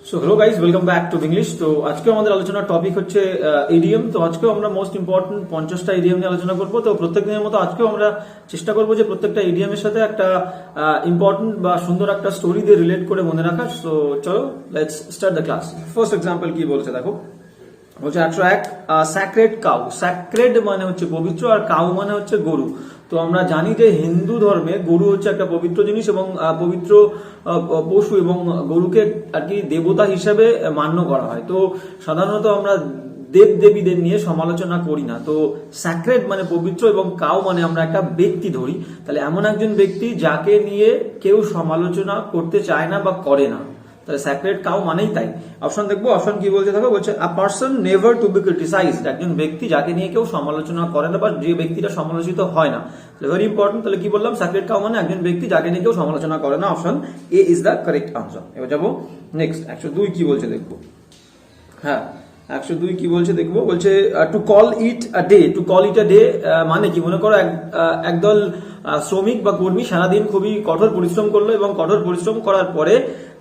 So hello guys, welcome back to English. তো আজকে আমাদের আলোচনার টপিক হচ্ছে ইডিয়ম। তো আজকেও আমরা মোস্ট ইম্পর্টেন্ট 50টা ইডিয়ম নিয়ে আলোচনা করবো। তো প্রত্যেক দিনের মতো আজকেও আমরা চেষ্টা করবো যে প্রত্যেকটা ইডিয়মের সাথে একটা ইম্পর্টেন্ট বা সুন্দর একটা স্টোরি দিয়ে রিলেট করে মনে রাখা। সো চলো let's start the class. First example কি বলছে দেখো, বলছে 101 স্যাক্রেড কাউ। স্যাক্রেড মানে হচ্ছে পবিত্র, আর কাউ মানে হচ্ছে গরু। তো আমরা জানি যে হিন্দু ধর্মে গরু হচ্ছে একটা পবিত্র জিনিস এবং পবিত্র পশু, এবং গরুকে আর কি দেবতা হিসেবে মান্য করা হয়। তো সাধারণত আমরা দেব দেবীদের নিয়ে সমালোচনা করি না। তো স্যাক্রেড মানে পবিত্র এবং কাউ মানে আমরা একটা ব্যক্তি ধরি, তাহলে এমন একজন ব্যক্তি যাকে নিয়ে কেউ সমালোচনা করতে চায় না বা করে না, তাহলে স্যাক্রেড কাউ মানেই তাই। অপশন দেখবো, অপশন কি বলছে দেখো, বলছে a person never to be criticized. একজন ব্যক্তি যাকে নিয়ে কেউ সমালোচনা করে না বা যে ব্যক্তিটা সমালোচিত হয় না, ভেরি ইম্পর্টেন্ট। তাহলে কি বললাম, স্যাক্রেড কাউ মানে একজন ব্যক্তি যাকে নিয়ে কেউ সমালোচনা করে না। Option A is the correct answer. এবার যাবো নেক্সট, 102 কি বলছে দেখবো। হ্যাঁ, 102 কি বলছে দেখবো, বলছে two call it a day. Two call it a day মানে কি, মনে করো একদল শ্রমিক বা কর্মী সারাদিন খুবই কঠোর পরিশ্রম করলো, এবং কঠোর পরিশ্রম করার পরে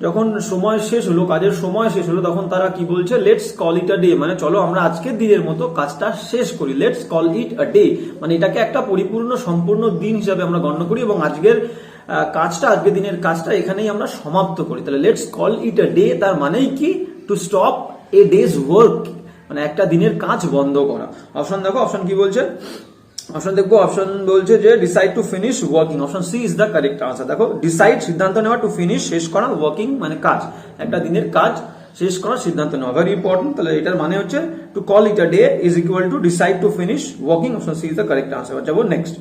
যখন সময় শেষ হলো, কাজের সময় শেষ হলো, তখন তারা কি বলছে, let's call it a day, মানে চলো আমরা আজকের দিনের মতো কাজটা শেষ করি। Let's call it a day মানে এটাকে একটা পরিপূর্ণ সম্পূর্ণ দিন হিসাবে আমরা গণ্য করি, এবং আজকের কাজটা, আজকের দিনের কাজটা এখানেই আমরা সমাপ্ত করি। তাহলে let's call it a day তার মানেই কি, to stop A days work, মানে একটা দিনের কাজ বন্ধ করা। অপশন দেখো, অপশন কি বলছে, অপশন দেখবো, অপশন বলছে যে decide to finish working. Option C is the correct answer. দেখো, ডিসাইড সিদ্ধান্ত নেওয়া, টু ফিনিশ শেষ করা, ওয়ার্কিং মানে কাজ, একটা দিনের কাজ শেষ করার সিদ্ধান্ত নেওয়া, ভেরি ইম্পর্টেন্ট। তাহলে এটার মানে হচ্ছে to call it a day is equal to decide to finish working. Option C is the correct answer. যাবো নেক্সট,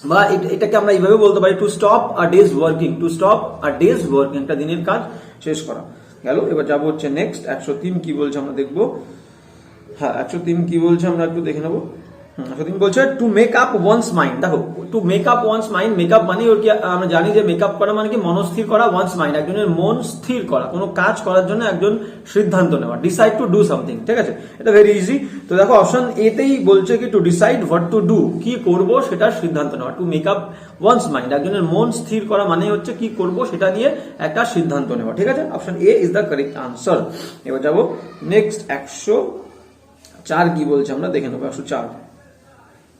বা এটাকে আমরা এইভাবে বলতে পারি, to stop a day's working. To stop a day's working, একটা দিনের কাজ শেষ করা গেল। এবার যাবো হচ্ছে নেক্সট, 103 কি বলছে আমরা দেখবো। হ্যাঁ, 103 কি বলছে আমরা একটু দেখে নেবো। 103 বলছে to make up one's mind. দেখো, to make up one's mind, make up মানে ওর কি, আমরা জানি যে মেকআপ করা মানে কি, মনস্থির করা। ওয়ান্স মাইন্ড, একজনের মন স্থির করা, কোনো কাজ করার জন্য একজন সিদ্ধান্ত নেওয়া। ডিসাইড টু ডু সামথিং, ঠিক আছে, এটা ভেরি ইজি। তো দেখো, অপশন এতেই বলছে কি, to decide what to do, কি করব সেটা সিদ্ধান্ত নেওয়া। Two make up one's mind, একজনের মন স্থির করা মানে হচ্ছে কি করব সেটা নিয়ে একটা সিদ্ধান্ত নেওয়া, ঠিক আছে। Option A is the correct answer. এবার যাবো নেক্সট, 104 কি বলছে আমরা দেখে নেবো। 104,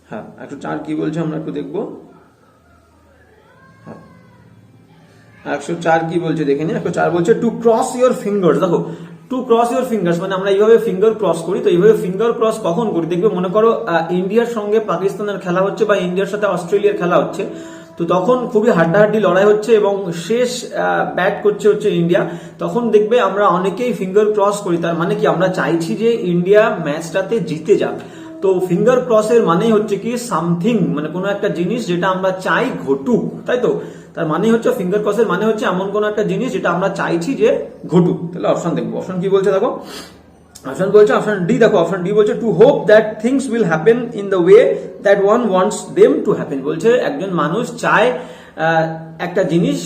হ্যাঁ 104 কি বলছে আমরা একটু দেখবো। হ্যাঁ, 104 কি বলছে দেখে নি। 104 বলছে টু ক্রস ইউর ফিঙ্গার্স। দেখো, টু ক্রস ইউর ফিঙ্গার্স মানে আমরা এইভাবে ফিঙ্গার ক্রস করি। তো এইভাবে ফিঙ্গার ক্রস কখন করি দেখবে, মনে করো ইন্ডিয়ার সঙ্গে পাকিস্তানের খেলা হচ্ছে বা ইন্ডিয়ার সাথে অস্ট্রেলিয়ার খেলা হচ্ছে, তো তখন খুবই হাড্ডাহাড্ডি লড়াই হচ্ছে এবং শেষ ব্যাট করছে হচ্ছে ইন্ডিয়া। তখন দেখবে আমরা অনেকেই ফিঙ্গার ক্রস করি, তার মানে কি, আমরা চাইছি যে ইন্ডিয়া ম্যাচটাতে জিতে যাক। তো ফিঙ্গার ক্রসের মানেই হচ্ছে কি, সামথিং মানে কোনো একটা জিনিস যেটা আমরা চাই ঘটুক, তাই তো। তার মানে হচ্ছে ফিঙ্গার ক্রসের মানে হচ্ছে এমন কোন একটা জিনিস যেটা আমরা চাইছি যে ঘটুক। তাহলে অপশন দেখবো, অপশন কি বলছে দেখো। অপশন বলছে, অপশন ডি দেখো, অপশন ডি বলছে to hope that things will happen in the way that one wants them to happen. বলছে একজন মানুষ চায় একটা জিনিস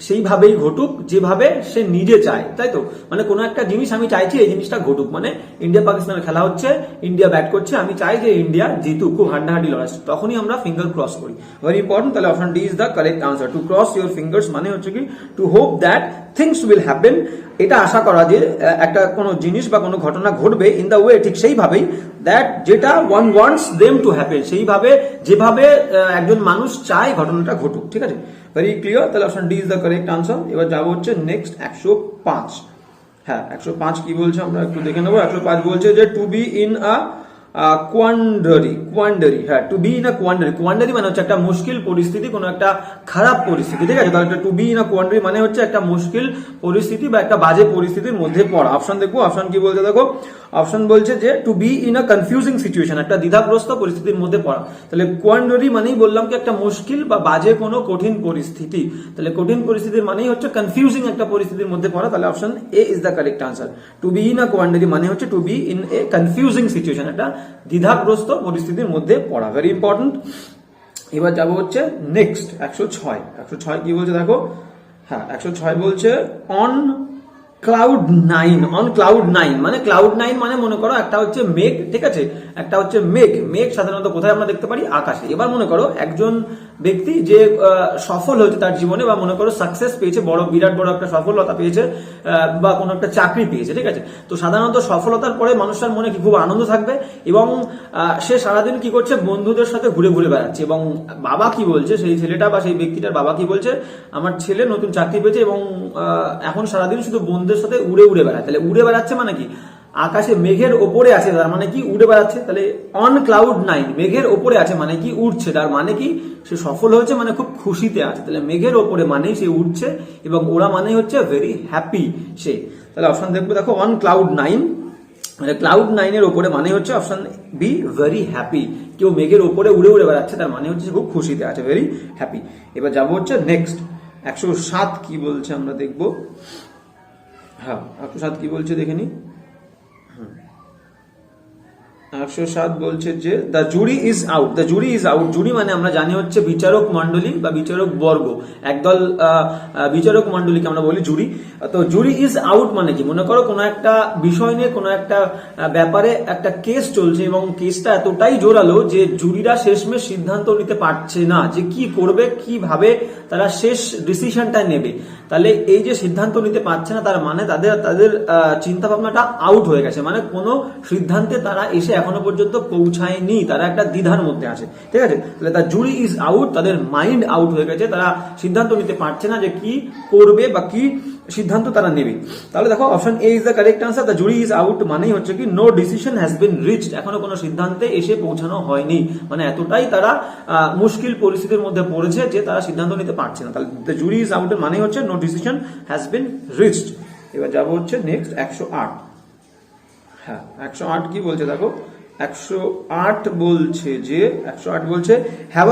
সেইভাবেই ঘটুক যেভাবে সে নিজে চায়, তাই তো। মানে কোনো একটা জিনিস আমি চাইছি এই জিনিসটা ঘটুক, মানে ইন্ডিয়া পাকিস্তানের খেলা হচ্ছে, ইন্ডিয়া ব্যাট করছে, আমি চাই যে ইন্ডিয়া জিতুক, খুব হাড্ডাহাড্ডি লড়াই, তখনই আমরা ফিঙ্গার ক্রস করি, ভেরি ইম্পর্টেন্ট। তাহলে option D is the correct answer. To cross your fingers মানে হচ্ছে কি, to hope that things will happen, এটা আশা করা যে একটা কোনো জিনিস বা কোনো ঘটনা ঘটবে, ইন দ্য ওয়ে ঠিক সেইভাবেই, দ্যাট যেটা one wants them to happen, সেইভাবে যেভাবে একজন মানুষ চায় ঘটনাটা ঘটুক, ঠিক আছে, ভেরি ক্লিয়ার। তাহলে option D is the correct answer. এবার যাবো হচ্ছে নেক্সট, 105। হ্যাঁ, 105 কি বলছে আমরা একটু দেখে নেবো। 105 বলছে যে to be in a quandary. Quandary, হ্যাঁ, to be in a quandary. Quandary মানে হচ্ছে একটা মুশকিল পরিস্থিতি, কোনো একটা খারাপ পরিস্থিতি, ঠিক আছে। তাহলে to be in a quandary মানে হচ্ছে একটা মুশকিল পরিস্থিতি বা একটা বাজে পরিস্থিতির মধ্যে পড়া। অপশন দেখবো, অপশন কি বলছে দেখো। অপশন বলছে যে to be in a confusing situation, একটা দ্বিধাগ্রস্ত পরিস্থিতির মধ্যে পড়া। তাহলে কোয়ান্ডারি মানেই বললাম কি, একটা মুশকিল বা বাজে কোনো কঠিন পরিস্থিতি। তাহলে কঠিন পরিস্থিতির মানেই হচ্ছে কনফিউজিং একটা পরিস্থিতির মধ্যে পড়া। তাহলে option A is the correct answer. To be in a quandary মানে হচ্ছে to be in a confusing situation, একটা দ্বিধাগ্রস্ত পরিস্থিতির মধ্যে পড়া, ভেরি ইম্পর্টেন্ট। এবার যাবো হচ্ছে নেক্সট, 106। 106 কি বলছে দেখো। হ্যাঁ, 106 বলছে on cloud nine. On cloud nine মানে, ক্লাউড নাইন মানে মনে করো একটা হচ্ছে মেঘ, ঠিক আছে, একটা হচ্ছে মেঘ। মেঘ সাধারণত কোথায় আমরা দেখতে পারি, আকাশে। এবার মনে করো একজন ব্যক্তি যে সফল হয়েছে তার জীবনে, বা মনে করো সাকসেস পেয়েছে, বিরাট বড় একটা সফলতা পেয়েছে, বা কোনো একটা চাকরি পেয়েছে, ঠিক আছে। তো সাধারণত সফলতার পরে মানুষটার মনে কি খুব আনন্দ থাকবে, এবং সে সারাদিন কি করছে, বন্ধুদের সাথে ঘুরে ঘুরে বেড়াচ্ছে, এবং বাবা কি বলছে, সেই ছেলেটা বা সেই ব্যক্তিটার বাবা কি বলছে, আমার ছেলে নতুন চাকরি পেয়েছে এবং এখন সারাদিন শুধু বন্ধুদের সাথে উড়ে উড়ে বেড়ায়। তাহলে উড়ে বেড়াচ্ছে মানে কি, আকাশে মেঘের ওপরে আছে, তার মানে কি উড়ে বেড়াচ্ছে। তাহলে অন ক্লাউড নাইন, মেঘের ওপরে আছে মানে কি উঠছে, তার মানে কি সে সফল হয়েছে, মানে খুব খুশিতে আছে। তাহলে মেঘের ওপরে মানেই সে উঠছে, এবং ওরা মানে হচ্ছে ভেরি হ্যাপি সে। তাহলে অপশন দেখবো, দেখো অন ক্লাউড নাইন, মানে ক্লাউড নাইনের ওপরে মানে হচ্ছে অপশন বি ভেরি হ্যাপি। কেউ মেঘের ওপরে উড়ে উড়ে বেড়াচ্ছে, তার মানে হচ্ছে খুব খুশিতে আছে, ভেরি হ্যাপি। এবার যাবো হচ্ছে নেক্সট 107 কি বলছে আমরা দেখবো। হ্যাঁ 107 কি বলছে দেখে নি। 107 বলছে যে the jury is out. The jury is out, jury মানে আমরা জানি হচ্ছে বিচারক মন্ডলী বা বিচারক বর্গ, একদল বিচারক মন্ডলীকে আমরা বলি জুরি। তো জুরি ইজ আউট মানে কি, মনে করো কোনো একটা বিষয় নিয়ে কোনো একটা ব্যাপারে একটা কেস চলছে, এবং কেসটা এতটাই জোরালো যে জুরিরা শেষমেশ সিদ্ধান্ত নিতে পারছে না যে কি করবে, কিভাবে তারা শেষ ডিসিশনটা নেবে। তাহলে এই যে সিদ্ধান্ত নিতে পারছে না, তার মানে তাদের চিন্তা ভাবনাটা আউট হয়ে গেছে, মানে কোনো সিদ্ধান্তে তারা এসে এখনো পর্যন্ত পৌঁছায়নি, তারা একটা দ্বিধার মধ্যে আছে, ঠিক আছে। তাহলে তার জুরি ইজ আউট, তাদের মাইন্ড আউট হয়ে গেছে, তারা সিদ্ধান্ত নিতে পারছে না যে কি করবে বা কি সিদ্ধান্ত তারা নেবে। তাহলে দেখো option A is the correct answer. The jury is out মানেই হচ্ছে কি no decision has been reached, এখনো কোনো সিদ্ধান্তে এসে পৌঁছানো হয়নি, মানে এতটাই তারা মুশকিল পরিস্থিতির মধ্যে পড়েছে যে তারা সিদ্ধান্ত নিতে পারছে না। তাহলে দ্য জুরি ইজ আউট মানে হচ্ছে no decision has been reached. এবার যাবো হচ্ছে নেক্সট 108। হ্যাঁ 108 কি বলছে দেখো, 108 বলছে যে 108 বলছে have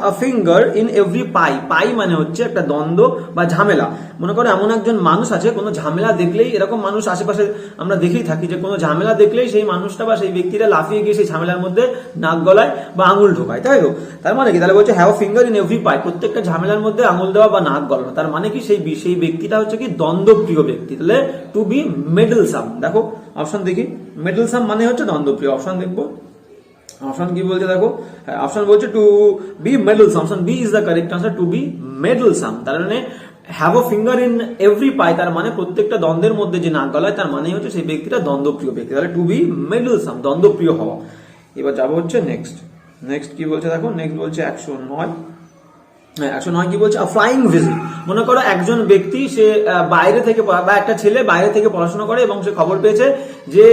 a finger in every pie. Pie মানে হচ্ছে একটা দ্বন্দ্ব বা ঝামেলা। মনে করো এমন একজন মানুষ আছে, কোনো ঝামেলা দেখলেই, এরকম মানুষ আশেপাশে আমরা দেখেই থাকি যে কোনো ঝামেলা দেখলেই সেই মানুষটা বা সেই ব্যক্তিরা লাফিয়ে গিয়ে সেই ঝামেলার মধ্যে নাক গলায় বা আঙুল ঢোকায়, তাই তো। তার মানে কি, তাহলে বলছে have a finger in every pie, প্রত্যেকটা ঝামেলার মধ্যে আঙুল দেওয়া বা নাক গলানো, তার মানে কি সেই ব্যক্তিটা হচ্ছে কি দ্বন্দ্বপ্রিয় ব্যক্তি। তাহলে টু বি মেডলসাম, দেখো অপশন দেখি, মেডলসাম মানে হচ্ছে দ্বন্দ্বপ্রিয়। অপশন দেখবো, অপশন কি বলছে দেখো, অপশন বলছে to be meddlesome, option B is the correct answer, to be meddlesome. তার মানে have a finger in every pie, তার মানে প্রত্যেকটা দ্বন্দ্বের মধ্যে যে নাক গলায়, তার মানে হচ্ছে সেই ব্যক্তিটা দ্বন্দ্বপ্রিয় ব্যক্তি। তাহলে টু বি মেডলসাম, দ্বন্দ্বপ্রিয় হওয়া। এবার যাবো হচ্ছে নেক্সট কি বলছে দেখো, নেক্সট বলছে 109। 109 কি বলছে, ফ্লাইং ভিজিট। মনে করো একজন ব্যক্তি সে বাইরে থেকে, বা একটা ছেলে বাইরে থেকে পড়াশোনা করে, এবং সে খবর পেয়েছে যে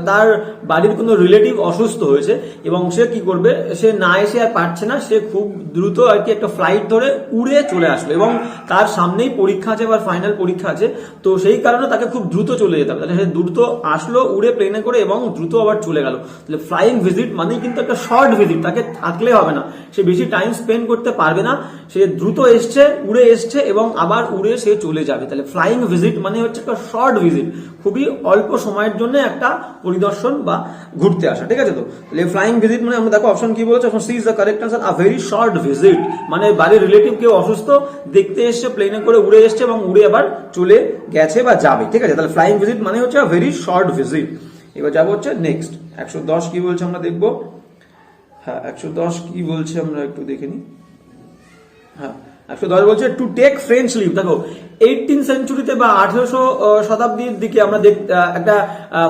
তার বাড়ির কোনো রিলেটিভ অসুস্থ হয়েছে, এবং সে কি করবে, সে না এসে আর পারছে না, সে খুব দ্রুত আর কি একটা ফ্লাইট ধরে উড়ে চলে আসলো, এবং তার সামনেই পরীক্ষা আছে বা ফাইনাল পরীক্ষা আছে, তো সেই কারণে তাকে খুব দ্রুত চলে যেতে হবে। তাহলে সে দ্রুত আসলো উড়ে প্লেনে করে, এবং দ্রুত আবার চলে গেল। তাহলে ফ্লাইং ভিজিট মানেই কিন্তু একটা শর্ট ভিজিট, তাকে থাকলে হবে না, সে বেশি টাইম স্পেন্ড করতে পারবে না, সে দ্রুত এসছে, উড়ে এসছে এবং আবার উড়ে সে চলে যাবে। তাহলে ফ্লাইং ভিজিট মানে হচ্ছে একটা শর্ট ভিজিট, খুবই অল্প সময়ের জন্য একটা পরিদর্শন বা ঘুরতে আসা, ঠিক আছে। তো তাহলে ফ্লাইং ভিজিট মানে আমরা দেখো অপশন কি বলেছে, option C is the correct answer, a very short visit, মানে বাড়ির রিলেটিভ কেউ অসুস্থ, দেখতে এসছে, প্লেনে করে উড়ে এসছে এবং উড়ে আবার চলে গেছে বা যাবে, ঠিক আছে। তাহলে ফ্লাইং ভিজিট মানে হচ্ছে আ ভেরি শর্ট ভিজিট। এবার যাবো হচ্ছে নেক্সট 110 কি বলছে আমরা দেখবো। হ্যাঁ 110 কি বলছে আমরা একটু দেখে নিই। হ্যাঁ 110 বলছে টু টেক ফ্রেঞ্চ লিভ। দেখো 18 সেঞ্চুরিতে বা 1800 শতাব্দীর দিকে আমরা একটা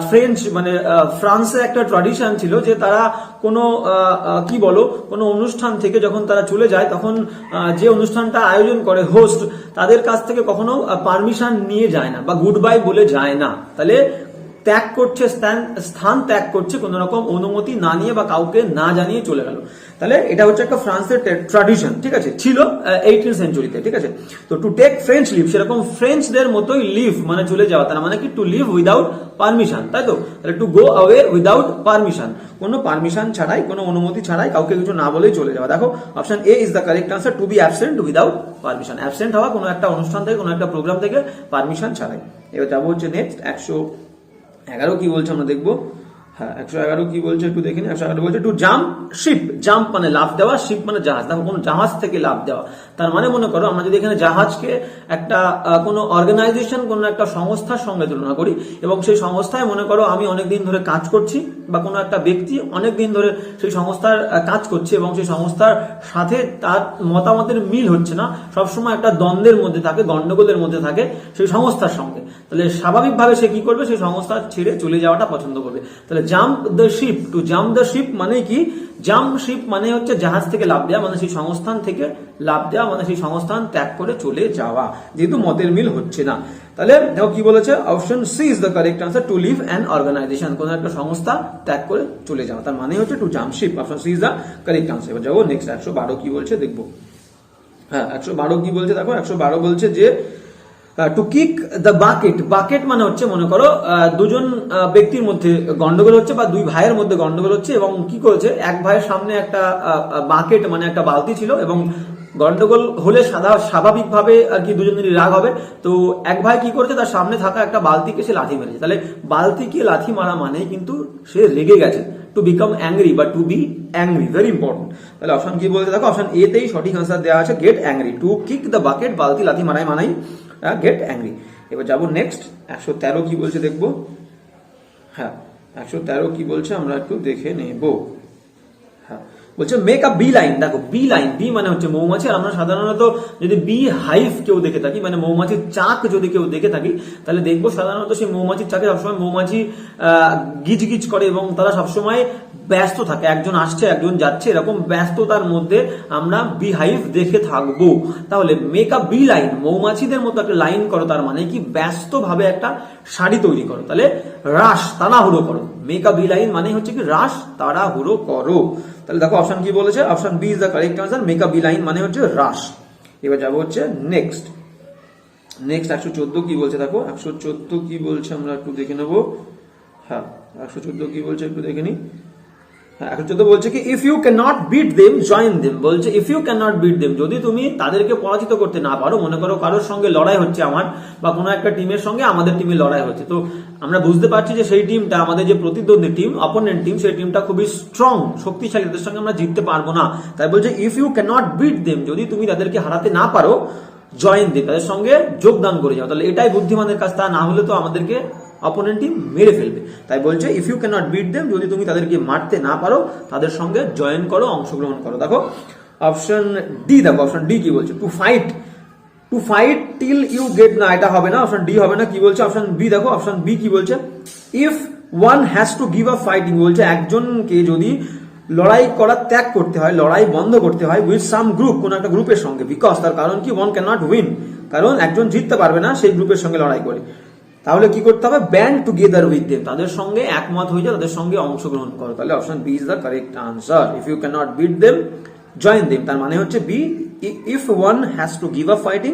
ফ্রেঞ্চ মানে ফ্রান্সে একটা ট্র্যাডিশন ছিল যে তারা কোনো কি বলো কোনো অনুষ্ঠান থেকে যখন তারা চলে যায়, তখন যে অনুষ্ঠানটা আয়োজন করে হোস্ট, তাদের কাছ থেকে কখনো পারমিশন নিয়ে যায় না বা গুড বাই বলে যায় না। তাহলে ত্যাগ করছে, স্থান ত্যাগ করছে কোনো রকম অনুমতি না নিয়ে বা কাউকে না জানিয়ে চলে গেল। তাহলে এটা হচ্ছে একটা ফ্রান্সের ট্র্যাডিশন, ঠিক আছে, ছিল 18 সেঞ্চুরিতে, ঠিক আছে। তো টু টেক ফ্রেঞ্চ লিভ, সেরকম ফ্রেঞ্চদের মতোই লিভ মানে চলে যাওয়া, তার মানে কি টু লিভ উইদাউট পারমিশন, তাই তো। তাহলে to go away without permission, কোনো পারমিশন ছাড়াই, কোনো অনুমতি ছাড়াই, কাউকে কিছু না বলেই চলে যাওয়া। দেখো option A is the correct answer, to be absent without permission. Absent হওয়া কোনো একটা অনুষ্ঠান থেকে, কোনো একটা প্রোগ্রাম থেকে পারমিশন ছাড়াই। এবার যাবো হচ্ছে নেক্সট 111 কি বলছে আমরা দেখবো। হ্যাঁ 111 কি বলছে একটু দেখে নি। 111 বলছে টু জাম্প শিপ, জাম্প মানে লাফ দেওয়া, শিপ মানে জাহাজ। দেখো কোন জাহাজ থেকে লাফ দেওয়া, তার মানে মনে করো আমরা যদি এখানে জাহাজকে একটা কোনো অর্গানাইজেশন, কোনো একটা সংস্থার সঙ্গে তুলনা করি এবং সেই সংস্থায় মনে করো আমি অনেকদিন ধরে কাজ করছি বা কোনো একটা ব্যক্তি অনেকদিন ধরে সেই সংস্থার কাজ করছে এবং সেই সংস্থার সাথে তার মতামতের মিল হচ্ছে না, সবসময় একটা দ্বন্দ্বের মধ্যে থাকে, গন্ডগোলের মধ্যে থাকে সেই সংস্থার সঙ্গে, তাহলে স্বাভাবিকভাবে সে কি করবে, সেই সংস্থা ছেড়ে চলে যাওয়াটা পছন্দ করবে। তাহলে jump the ship, to jump the ship মানে কি, জাম্প শিপ মানে হচ্ছে জাহাজ থেকে লাফ দেওয়া, মানে সেই সংস্থান থেকে লাফ দেওয়া, মানে সেই সংস্থান ত্যাগ করে চলে যাওয়া, যেহেতু মতের মিল হচ্ছে না। তাহলে দেখো কি বলেছে, option C is the correct answer, to leave an organization, কোন একটা সংস্থা ত্যাগ করে চলে যাওয়া, তার মানে হচ্ছে to jump ship. Option C is the correct answer. এবার যাবো নেক্সট 112 কি বলছে দেখবো। হ্যাঁ 112 কি বলছে দেখো, 112 বলছে যে to kick the bucket, bucket মানে হচ্ছে মনে করো দুজন ব্যক্তির মধ্যে গন্ডগোল হচ্ছে বা দুই ভাইয়ের মধ্যে গন্ডগোল হচ্ছে এবং কি করেছে, এক ভাইয়ের সামনে একটা বাকেট মানে একটা বালতি ছিল এবং গন্ডগোল হলে স্বাভাবিকভাবে আর কি দুজনেরই রাগ হবে, তো এক ভাই কি করেছে, তার সামনে থাকা একটা বালতিকে সে লাথি মেরেছে। তাহলে বালতিকে লাথি মারা মানে কিন্তু সে রেগে গেছে, টু বিকাম অ্যাংরি বা to be angry, very important. তাহলে অপশন কি বলতে দেখো, অপশন এ তেই সঠিক আনসার দেওয়া আছে, gate angry, to kick the bucket, বালতি লাথি মারাই মানাই গেট অ্যাংরি। এবার যাবো নেক্সট 113 কি বলছে দেখবো। হ্যাঁ 113 কি বলছে আমরা একটু দেখে নেব। হ্যাঁ বলছে মেক আ বি লাইন, দেখো বি লাইন, বি মানে হচ্ছে মৌমাছি, আর আমরা সাধারণত যদি বি হাইভ কেউ দেখে থাকি মানে মৌমাছির চাক যদি কেউ দেখে থাকি তাহলে দেখবো সাধারণত সেই মৌমাছির চাকে সবসময় মৌমাছি গিজ গিজ করে এবং তারা সবসময় ব্যস্ত থাকে, একজন আসছে একজন যাচ্ছে, এরকম ব্যস্ততার মধ্যে আমরা বি হাইভ দেখে থাকবো। তাহলে মেক আ বি লাইন, মৌমাছিদের মতো একটা লাইন করো, তার মানে কি ব্যস্ত ভাবে একটা সারি তৈরি করো, তাহলে রাশ তাড়াহুড়ো করো, মেক আ বি লাইন মানে হচ্ছে কি রাশ তাড়াহুড়ো করো। তাহলে দেখো অপশন কি বলেছে, option B is the correct answer, make a beeline মানে হচ্ছে রাশ। এবার যাবো হচ্ছে নেক্সট 114 কি বলছে দেখো, 114 কি বলছে আমরা একটু দেখে নেবো। হ্যাঁ 114 কি বলছে একটু দেখে নি। 114 বলছে কি if you can not beat them join them, বলছে if you can not beat them, যদি তুমি তাদেরকে পরাজিত করতে না পারো, মনে করো কারোর সঙ্গে লড়াই হচ্ছে আমার বা কোনো একটা টিমের সঙ্গে আমাদের টিমে লড়াই হচ্ছে, তো আমরা বুঝতে পারছি যে সেই টিমটা আমাদের যে প্রতিদ্বন্দ্বী টিম, অপোনেন্ট টিম, সেই টিমটা খুবই স্ট্রং শক্তিশালী, তাদের সঙ্গে আমরা জিততে পারবো না, তাই বলছে if you can not beat them, যদি তুমি তাদেরকে হারাতে না পারো জয়েন দেম, তাদের সঙ্গে যোগদান করে যাও, তাহলে এটাই বুদ্ধিমানের কাজ, তা না হলে তো আমাদেরকে অপোনেন্ট টিম মেরে ফেলবে, তাই বলছে if you can not beat them, যদি তুমি তাদেরকে মারতে না পারো তাদের সঙ্গে জয়েন করো, অংশগ্রহণ করো। দেখো অপশন ডি, দেখো অপশন ডি কি বলছে, to fight till you get, না এটা হবে না, অপশন ডি হবে না, কি বলছে অপশন বি, দেখো অপশন বি কি বলছে, if one has to give up fighting, বলছে একজনকে যদি লড়াই করা ত্যাগ করতে হয়, লড়াই বন্ধ করতে হয় উইথ সাম গ্রুপ, কোন একটা গ্রুপের সঙ্গে, বিকজ তার কারণ কি ওয়ান ক্যান নট উইন, কারণ একজন জিততে পারবে না সেই গ্রুপের সঙ্গে লড়াই করে, তাহলে কি করতে হবে, ব্যান্ড টুগেদার উইথ দেম, তাদের সঙ্গে একমত হয়ে যাও, তাদের সঙ্গে অংশগ্রহণ করো, তাহলে option B is the correct answer, if you can not beat them join them, তার মানে হচ্ছে B, if one has to give up fighting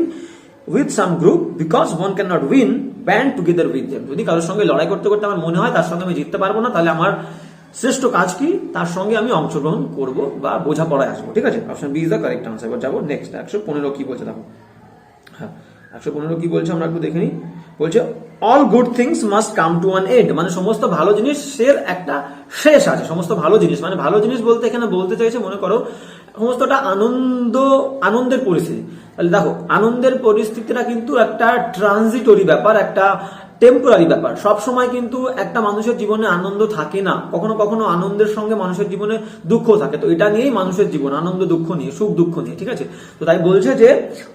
with some group because one can not win band together with them, যদি কারোর সঙ্গে লড়াই করতে করতে আমার মনে হয় তার সঙ্গে আমি জিততে পারবো না, তাহলে আমার শ্রেষ্ঠ কাজ কি, তার সঙ্গে আমি অংশগ্রহণ করব বা বোঝাপড়ায় আসবো, ঠিক আছে, option B is the correct answer. এবার যাবো নেক্সট 115 কি বলছে দেখো। হ্যাঁ 115 কি বলছে আমরা একটু দেখে নিই, বলছে all good things must come to an end, মানে সমস্ত ভালো জিনিসের একটা শেষ আছে, সমস্ত ভালো জিনিস মানে ভালো জিনিস বলতে এখানে বলতে চাইছে মনে করো সমস্তটা আনন্দের পরিস্থিতি, তাহলে দেখো আনন্দের পরিস্থিতিটা কিন্তু একটা ট্রানজিটরি ব্যাপার, একটা টেম্পোরারি ব্যাপার, সব সময় কিন্তু একটা মানুষের জীবনে আনন্দ থাকে না, কখনো কখনো আনন্দের সঙ্গে মানুষের জীবনে দুঃখ থাকে, তো এটা নিয়েই মানুষের জীবন, আনন্দ দুঃখ নিয়ে, সুখ দুঃখ নিয়ে, ঠিক আছে, তো তাই বলছে যে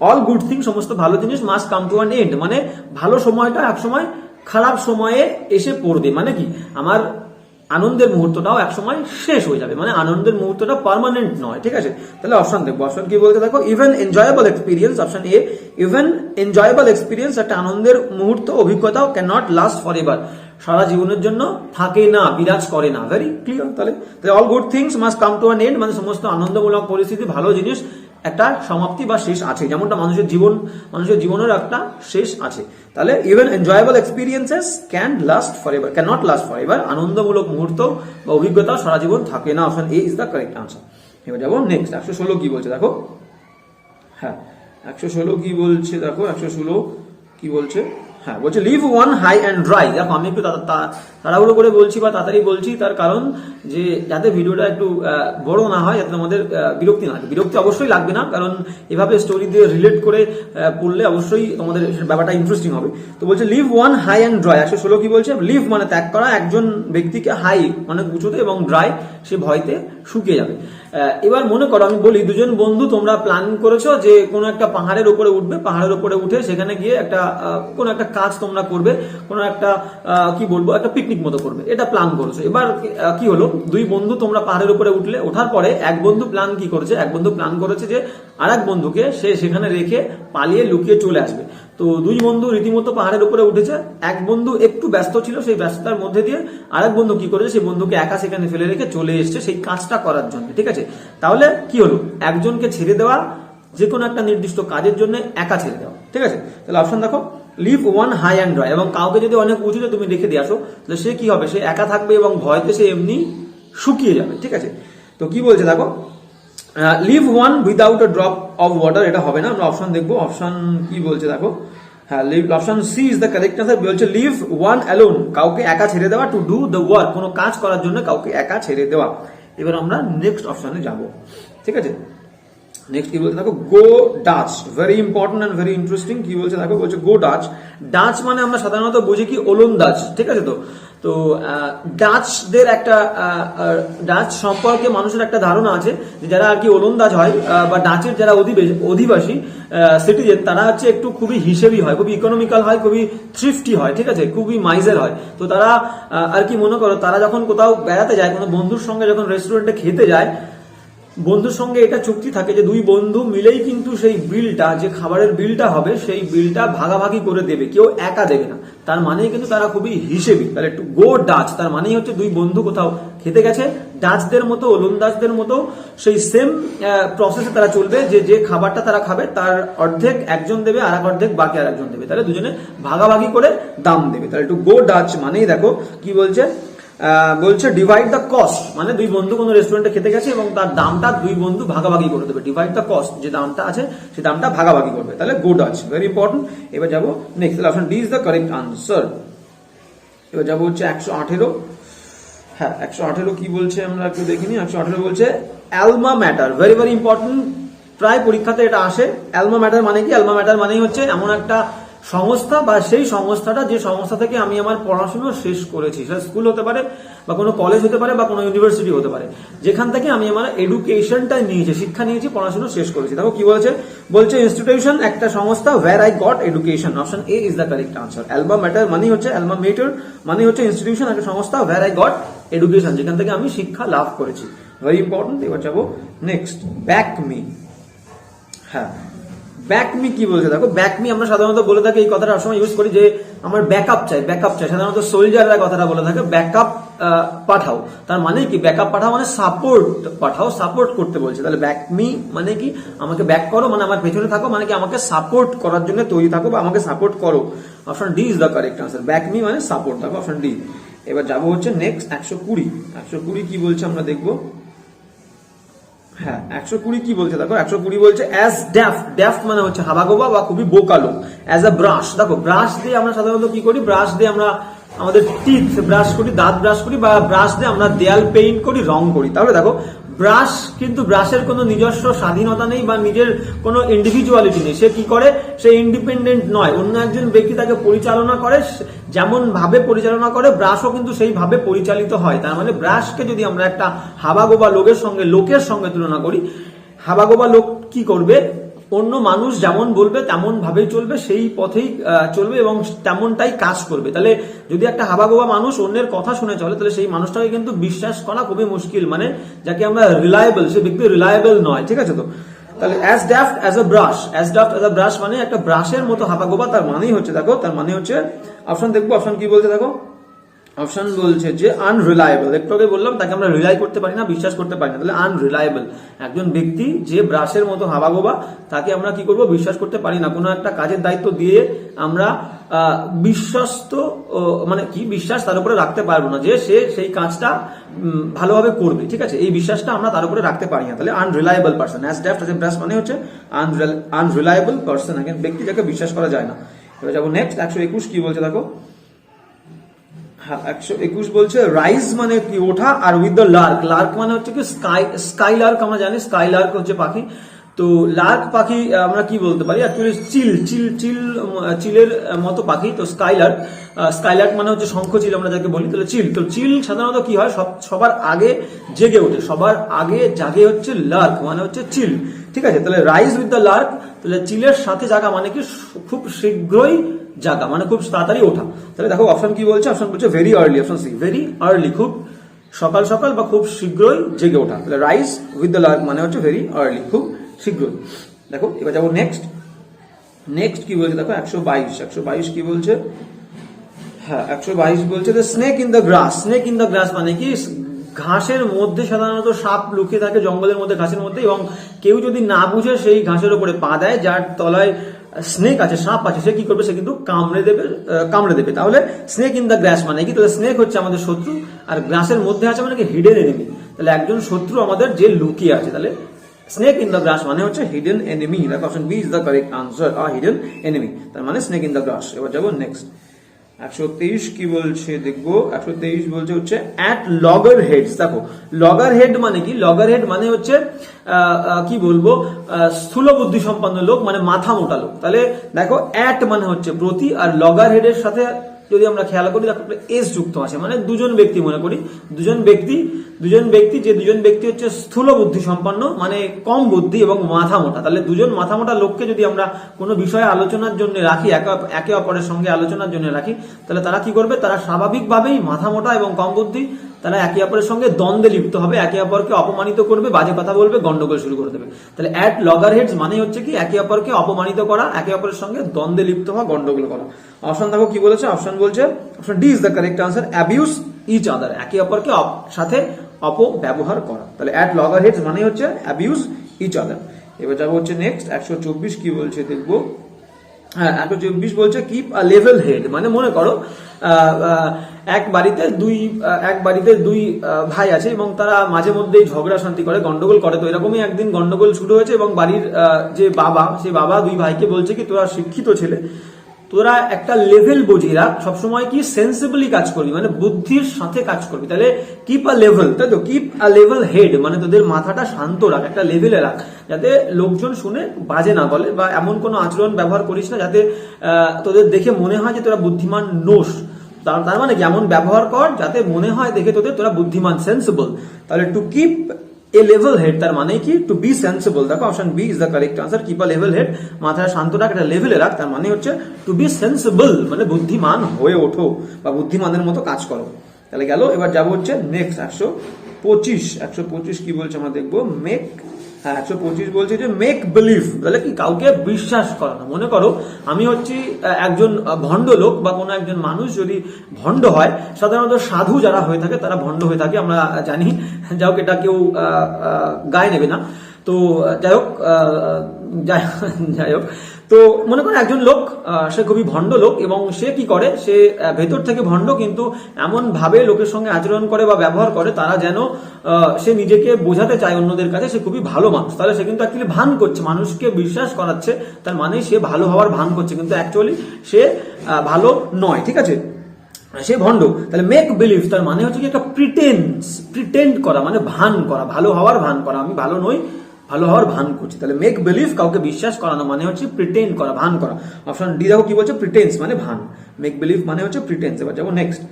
অল গুড থিং, সমস্ত ভালো জিনিস must come to an end, মানে ভালো সময়টা এক সময় খারাপ সময়ে এসে পড়বে, মানে কি আমার আনন্দের মুহূর্তটাও একসময় শেষ হয়ে যাবে, মানে আনন্দের মুহূর্তটা পার্মানেন্ট নয়, ঠিক আছে, তাহলে অপশন দেখবো, অপশন কি বলতে দেখো, even enjoyable experience, option A, even enjoyable experience, একটা আনন্দের মুহূর্ত অভিজ্ঞতাও can not last for ever, সারা জীবনের জন্য থাকে না, বিরাজ করে না, ভেরি ক্লিয়ার, তাহলে all good things must come to an end, মানে সমস্ত আনন্দমূলক পরিস্থিতি, ভালো জিনিস একটা সমাপ্তি বা শেষ আছে, যেমনটা মানুষের জীবনের একটা শেষ আছে, তাহলে even enjoyable experiences can not last for ever, আনন্দমূলক মুহূর্ত বা অভিজ্ঞতা সারা জীবন থাকে না, option A is the correct answer. এবার যাবো নেক্সট 116 কি বলছে দেখো। হ্যাঁ 116 কি বলছে দেখো, 116 কি বলছে, হ্যাঁ, বলছে leave one high and dry. দেখো আমি একটু তাড়াহুড়ো করে বলছি বা তাড়াতাড়ি বলছি, তার কারণ যে যাতে ভিডিওটা একটু বড় না হয়, যাতে আমাদের বিরক্তি না লাগে। বিরক্তি অবশ্যই লাগবে না, কারণ এভাবে স্টোরি দিয়ে রিলেট করে পড়লে অবশ্যই তোমাদের ব্যাপারটা ইন্টারেস্টিং হবে। তো বলছে leave one high and dry. 116 কি বলছে? লিভ মানে ত্যাগ করা একজন ব্যক্তিকে, হাই মানে উঁচুতে, এবং ড্রাই সে ভয়তে শুকিয়ে যাবে। এবার মনে করো আমি বলি, দুজন বন্ধু তোমরা প্ল্যান করেছো যে কোনো একটা পাহাড়ের উপরে উঠবে, পাহাড়ের উপরে উঠে সেখানে গিয়ে একটা কোনো একটা কাজ তোমরা করবে, কোনো একটা কি বলবো, একটা পিকনিক মতো করবে, এটা প্ল্যান করেছো। এবার কি হলো, দুই বন্ধু তোমরা পাহাড়ের উপরে উঠলে, ওঠার পরে এক বন্ধু প্ল্যান কি করেছে, এক বন্ধু প্ল্যান করেছে যে আরেক বন্ধুকে সে সেখানে রেখে পালিয়ে লুকিয়ে চলে আসবে। তো দুই বন্ধু রীতিমতো পাহাড়ের উপরে উঠেছে, এক বন্ধু একটু ব্যস্ত ছিল, সেই ব্যস্ততার মধ্যে দিয়ে আরেক বন্ধু কি করেছে, সেই বন্ধুকে একা সেখানে ফেলে রেখে চলে এসছে সেই কাজটা করার জন্য। ঠিক আছে, তাহলে কি হলো, একজনকে ছেড়ে দেওয়া, যে কোনো একটা নির্দিষ্ট কাজের জন্য একা ছেড়ে দেওয়া। ঠিক আছে, তাহলে অপশন দেখো, leave one high and dry. এবং কাউকে যদি অনেক উঁচুতে তুমি রেখে দিয়ে আসো, তাহলে সে কি হবে, সে একা থাকবে এবং ভয়তে সে এমনি শুকিয়ে যাবে। ঠিক আছে, তো কি বলছে দেখো, leave one without a drop of water, এটা হবে না, আমরা অপশন দেখবো। অপশন কি বলছে দেখো, হ্যাঁ, option C is the correct answer. বলছে লিভ ওয়ান অ্যালোন, কাউকে একা ছেড়ে দেওয়া, টু ডু দ্য ওয়ার্ক, কোনো কাজ করার জন্য কাউকে একা ছেড়ে দেওয়া। এবার আমরা নেক্সট অপশনে যাব। ঠিক আছে, নেক্সট কি বলছে দেখো, go Dutch, very important and very interesting. কি বলছে দেখো, বলছে গো ডাচ। ডাচ মানে আমরা সাধারণত বুঝি কি ওলন্দাজ। ঠিক আছে, তো ডাচদের একটা ডাচ সম্পর্কে মানুষের একটা ধারণা আছে যে যারা আর কি ওলন্দাজ হয় বা ডাচের যারা অধিবাসী সিটিজেন, তারা হচ্ছে একটু খুবই হিসেবি হয়, খুবই ইকোনমিক্যাল হয়, খুবই থ্রিফটি হয়। ঠিক আছে, খুবই মাইজার হয়। তো তারা আর কি মনে করো, তারা যখন কোথাও বেড়াতে যায়, কোনো বন্ধুর সঙ্গে যখন রেস্টুরেন্টে খেতে যায়, বন্ধুর সঙ্গে এটা চুক্তি থাকে যে দুই বন্ধু মিলেই কিন্তু সেই বিলটা, যে খাবারের বিলটা হবে, সেই বিলটা ভাগাভাগি করে দেবে, কেউ একা দেবে না। তার মানেই কিন্তু তারা খুবই হিসেবি। তাহলে একটু গো ডাচ, তার মানেই হচ্ছে দুই বন্ধু কোথাও খেতে গেছে, ডাচদের মতো, ওলন্দাজদের মতো সেই সেম প্রসেসে তারা চলবে, যে যে খাবারটা তারা খাবে তার অর্ধেক একজন দেবে, আর এক অর্ধেক বাকি আর একজন দেবে। তাহলে দুজনে ভাগাভাগি করে দাম দেবে। তাহলে একটু গো ডাচ মানেই দেখো কি বলছে, বলছে ডিভাইড দ্য কস্ট, মানে দুই বন্ধু কোনো রেস্টুরেন্টে খেতে গেছে এবং তার দামটা দুই বন্ধু ভাগাভাগি করে দেবে। ডিভাইড দ্য কস্ট, যে দামটা আছে সেই দামটা ভাগাভাগি করবে। তাহলে গো ডাচ, ভেরি ইম্পর্টেন্ট। এবার যাবো next, option D is the correct answer. এবার যাবো হচ্ছে 118। হ্যাঁ, 118 কি বলছে আমরা একটু দেখিনি। 118 বলছে alma matter, very very important. প্রায় পরীক্ষাতে এটা আসে। অ্যালমা ম্যাটার মানে কি? অ্যালমা ম্যাটার মানেই হচ্ছে এমন একটা সংস্থা বা সেই সংস্থাটা যে সংস্থা থেকে আমি আমার পড়াশোনা শেষ করেছি। সেটা স্কুল হতে পারে বা কোনো কলেজ হতে পারে বা কোনো ইউনিভার্সিটি হতে পারে, যেখান থেকে আমি আমার এডুকেশনটা নিয়েছি, শিক্ষা নিয়েছি, পড়াশোনা শেষ করেছি। দেখো কি বলছে, বলছে ইনস্টিটিউশন একটা সংস্থা, where I got education. Option A is the correct answer. Alma mater মানে হচ্ছে, অ্যালমা মেটার মানে হচ্ছে ইনস্টিটিউশন, একটা সংস্থা, ওয়্যার আই গট এডুকেশন, যেখান থেকে আমি শিক্ষা লাভ করেছি। Very important. এবার যাবো নেক্সট, ব্যাক মি। হ্যাঁ, ব্যাক মি কি বলছে দেখো, ব্যাক মি আমরা সাধারণত বলে থাকি, এই কথাটা সবসময় ইউজ করি যে আমার ব্যাকআপ চাই, ব্যাকআপ চাই। সাধারণত সোলজাররা কথাটা বলে থাকে, ব্যাকআপ পাঠাও। তার মানে কি, ব্যাকআপ পাঠাও মানে সাপোর্ট পাঠাও, সাপোর্ট করতে বলছে। তাহলে ব্যাক মি মানে কি, আমাকে ব্যাক করো, মানে আমার পেছনে থাকো, মানে কি আমাকে সাপোর্ট করার জন্য তৈরি থাকো বা আমাকে সাপোর্ট করো। Option D is the correct answer. Back me মানে সাপোর্ট, দেখো অপশন ডি। এবার যাবো হচ্ছে নেক্সট 120। 120 কি বলছে আমরা দেখবো। হ্যাঁ, 120 কি বলছে দেখো, 120 বলছে অ্যাজ ড্যাফট। ড্যাফট মানে হচ্ছে হাবাগোবা বা খুবই বোকালো। অ্যাজ আ ব্রাশ, দেখো ব্রাশ দিয়ে আমরা সাধারণত কি করি, ব্রাশ দিয়ে আমরা আমাদের টিথ ব্রাশ করি, দাঁত ব্রাশ করি, বা ব্রাশ দিয়ে আমরা দেয়াল পেইন্ট করি, রং করি। তাহলে দেখো ব্রাশ, কিন্তু ব্রাশের কোনো নিজস্ব স্বাধীনতা নেই বা নিজের কোনো ইন্ডিভিজুয়ালিটি নেই। সে কি করে, সে ইন্ডিপেন্ডেন্ট নয়, অন্য একজন ব্যক্তি তাকে পরিচালনা করে। যেমন ভাবে পরিচালনা করে, ব্রাশও কিন্তু সেইভাবে পরিচালিত হয়। তার মানে ব্রাশকে যদি আমরা একটা হাবাগোবা লোকের সঙ্গে তুলনা করি, হাবাগোবা লোক কি করবে, অন্য মানুষ যেমন বলবে তেমন ভাবেই চলবে, সেই পথেই চলবে এবং তেমনটাই কাজ করবে। তাহলে যদি একটা হাবাগোবা মানুষ অন্যের কথা শুনে চলে, তাহলে সেই মানুষটাকে কিন্তু বিশ্বাস করা খুবই মুশকিল। মানে যাকে আমরা রিলায়েবল, সে ব্যক্তি রিলায়েবল নয়। ঠিক আছে, তো তাহলে as daft as a brush, as daft as a brush মানে একটা ব্রাশের মতো হাবাগোবা। তার মানেই হচ্ছে দেখো, তার মানে হচ্ছে অপশন দেখবো। অপশন কি বলছে দেখো, অপশন বলছে যে আনরিলায়েবল। একটু আগে বললাম তাকে আমরা রিলাই করতে পারি না, বিশ্বাস করতে পারি না। তাহলে আনরিলায়েবল, একজন ব্যক্তি যে ব্রাশের মতো হাবাগোবা, তাকে আমরা কি করব, বিশ্বাস করতে পারি না। কোনো একটা কাজের দায়িত্ব দিয়ে আমরা বিশ্বস্ত, মানে কি বিশ্বাস তার উপরে রাখতে পারবো না যে সে সেই কাজটা ভালোভাবে করবে। ঠিক আছে, এই বিশ্বাসটা আমরা তার উপরে রাখতে পারি না। তাহলে unreliable person, as daft as a brush মানে হচ্ছে আনরিলায়েবল পারসন, একজন ব্যক্তি যাকে বিশ্বাস করা যায় না। এবার যাবো নেক্সট 121 কি বলছে দেখো। হ্যাঁ 121 বলছে রাইজ মানে কি ওঠা, আর উইথ দ্য লার্ক, লার্ক মানে হচ্ছে কি স্কাই লার্ক, আমরা জানি স্কাই লার্ক হচ্ছে পাখি। তো লার্ক পাখি আমরা কি বলতে পারি, অ্যাকচুয়ালি চিলের মতো পাখি। তো স্কাইলার্ক মানে হচ্ছে শঙ্খ চিল আমরা যাকে বলি। তাহলে চিল সাধারণত কি হয়, সবার আগে জেগে ওঠে, সবার আগে জাগে হচ্ছে লার্ক, মানে হচ্ছে চিল, ঠিক আছে। তাহলে রাইজ উইথ দ্য লার্ক, তাহলে চিলের সাথে জাগা মানে কি খুব শীঘ্রই জাগা, মানে খুব তাড়াতাড়ি ওঠা। তাহলে দেখো অপশন কি বলছে, অপশন বলছে very early, option C very early, খুব সকাল সকাল বা খুব শীঘ্রই জেগে ওঠা। তাহলে রাইজ উইথ দ্য লার্ক মানে হচ্ছে ভেরি আর্লি, খুব শীঘ্রই। দেখো এবার যাবো নেক্সট কি বলছে দেখো 122 কি বলছে। হ্যাঁ 122 বলছে স্নেক ইন দ্য গ্রাস মানে কি ঘাসের মধ্যে সাধারণত সাপ লুকিয়ে থাকে, জঙ্গলের মধ্যে ঘাসের মধ্যে, এবং কেউ যদি না বুঝে সেই ঘাসের উপরে পা দেয় যার তলায় স্নেক আছে, সাপ আছে, সে কি করবে, সে কিন্তু কামড়ে দেবে। তাহলে স্নেক ইন দ্য গ্রাস মানে কি, তাহলে স্নেক হচ্ছে আমাদের শত্রু, আর গ্রাসের মধ্যে আছে মানে কি হিডেন এনিমি। তাহলে একজন শত্রু আমাদের যে লুকিয়ে আছে, তাহলে স্নেক ইন দ্য গ্রাস মানে হচ্ছে hidden enemy. Option B is the correct answer, hidden enemy, তার মানে স্নেক ইন দ্য গ্রাস। এবার যাবো নেক্সট 123 কি বলছে দেখবো। 123 বলছে হচ্ছে অ্যাট লগার হেডস। দেখো লগার হেড মানে কি, লগার হেড মানে হচ্ছে কি বলবো, স্থূল বুদ্ধি সম্পন্ন লোক, মানে মাথা মোটা লোক। তাহলে দেখো অ্যাট মানে হচ্ছে প্রতি, আর লগার হেডের সাথে যদি আমরা খেয়াল করি দেখো এস যুক্ত আছে, মানে দুজন ব্যক্তি, মনে করি দুজন ব্যক্তি হচ্ছে স্থূল বুদ্ধি সম্পন্ন, মানে কম বুদ্ধি এবং মাথা মোটা। তাহলে দুজন মাথা মোটা লোককে যদি আমরা কোনো বিষয়ে আলোচনার জন্য রাখি, একে অপরের সঙ্গে আলোচনার জন্য রাখি, তাহলে তারা কি করবে, তারা স্বাভাবিকভাবেই মাথা মোটা এবং কম বুদ্ধি, তারা একে অপরের সঙ্গে দ্বন্দ্বে লিপ্ত হবে, একে অপরকে অপমানিত করবে, বাজে কথা বলবে, গন্ডগোল শুরু করে দেবে। তাহলে অ্যাট লগার হেডস মানে হচ্ছে কি একে অপরকে অপমানিত করা, একে অপরের সঙ্গে দ্বন্দ্বে লিপ্ত হওয়া, গন্ডগোল করা। অপশন দেখো কি বলেছে, অপশন বলছে option D is the correct answer, abuse each other, একে অপরকে সাথে অপব্যবহার করা। তাহলে অ্যাট লগার হেডস মানে হচ্ছে অ্যাবিউজ ইচ আদার। এবার যাবো হচ্ছে নেক্সট 124 কি বলছে দেখবো। হ্যাঁ 124 বলছে কিপ আ লেভেল হেড, মানে মনে করো এক বাড়িতে দুই ভাই আছে এবং তারা মাঝে মধ্যেই ঝগড়া শান্তি করে, গন্ডগোল করে। তো এরকমই একদিন গন্ডগোল শুরু হয়েছে এবং বাড়ির যে বাবা, সেই বাবা দুই ভাইকে বলছে কি তোরা শিক্ষিত ছেলে, তোরা একটা লেভেল বুঝিয়ে রাখ, সবসময় কি সেন্সিবলি কাজ করবি, মানে বুদ্ধির সাথে কাজ করবি। তাহলে কিপ আ লেভেল, তাই তো কিপ আ লেভেল হেড মানে তোদের মাথাটা শান্ত রাখ, একটা লেভেলে রাখ, যাতে লোকজন শুনে বাজে না বলে, বা এমন কোনো আচরণ ব্যবহার করিস না যাতে তোদের দেখে মনে হয় যে তোরা বুদ্ধিমান নোস। তার মানে কি এমন ব্যবহার কর যাতে মনে হয় দেখে তোরা বুদ্ধিমান, সেন্সিবল। তাহলে to keep a level head তার মানে কি টু বি সেন্সিবল। দেখো option B is the correct answer, keep a level head, মাথায় শান্ত রাখ, একটা লেভেলে রাখ, তার মানে হচ্ছে টু বি সেন্সিবল, মানে বুদ্ধিমান হয়ে ওঠো বা বুদ্ধিমানের মতো কাজ করো। তাহলে গেল। এবার যাবো হচ্ছে নেক্সট 125 কি বলছে আমরা দেখবো। 125 বলছে যে মেক বিলিভ, তাহলে কি কাউকে বিশ্বাস করা না। মনে করো আমি হচ্ছি একজন ভণ্ড লোক, বা কোনো একজন মানুষ যদি ভণ্ড হয়, সাধারণত সাধু যারা হয়ে থাকে তারা ভণ্ড হয়ে থাকে, আমরা জানি। যাই হোক, এটা কেউ গায়ে নেবে না। তো যাই হোক, তো মনে করো একজন লোক, সে খুবই ভণ্ড লোক, এবং সে কি করে, সে ভেতর থেকে ভণ্ড, কিন্তু এমন ভাবে লোকের সঙ্গে আচরণ করে বা ব্যবহার করে তারা যেন সে নিজেকে বোঝাতে চায় অন্যদের কাছে সে খুবই ভালো মানুষ। তাহলে সে কিন্তু অ্যাকচুয়ালি ভান করছে, মানুষকে বিশ্বাস করাচ্ছে, তার মানে সে ভালো হওয়ার ভান করছে, কিন্তু অ্যাকচুয়ালি সে ভালো নয়, ঠিক আছে, সে ভণ্ড। তাহলে মেক বিলিভ তার মানে হচ্ছে কি একটা প্রিটেন্ড করা, মানে ভান করা, ভালো হওয়ার ভান করা, আমি ভালো নই, ভালো হওয়ার ভান করছি। তাহলে মেক বিলিভ কাউকে বিশ্বাস করানো মানে হচ্ছে প্রিটেন্ড করা, ভান করা। অপশন ডি দেখো কি বলছে, প্রিটেন্স মানে ভান, মেক বিলিভ মানে হচ্ছে প্রিটেন্স। এবার যাবো নেক্সট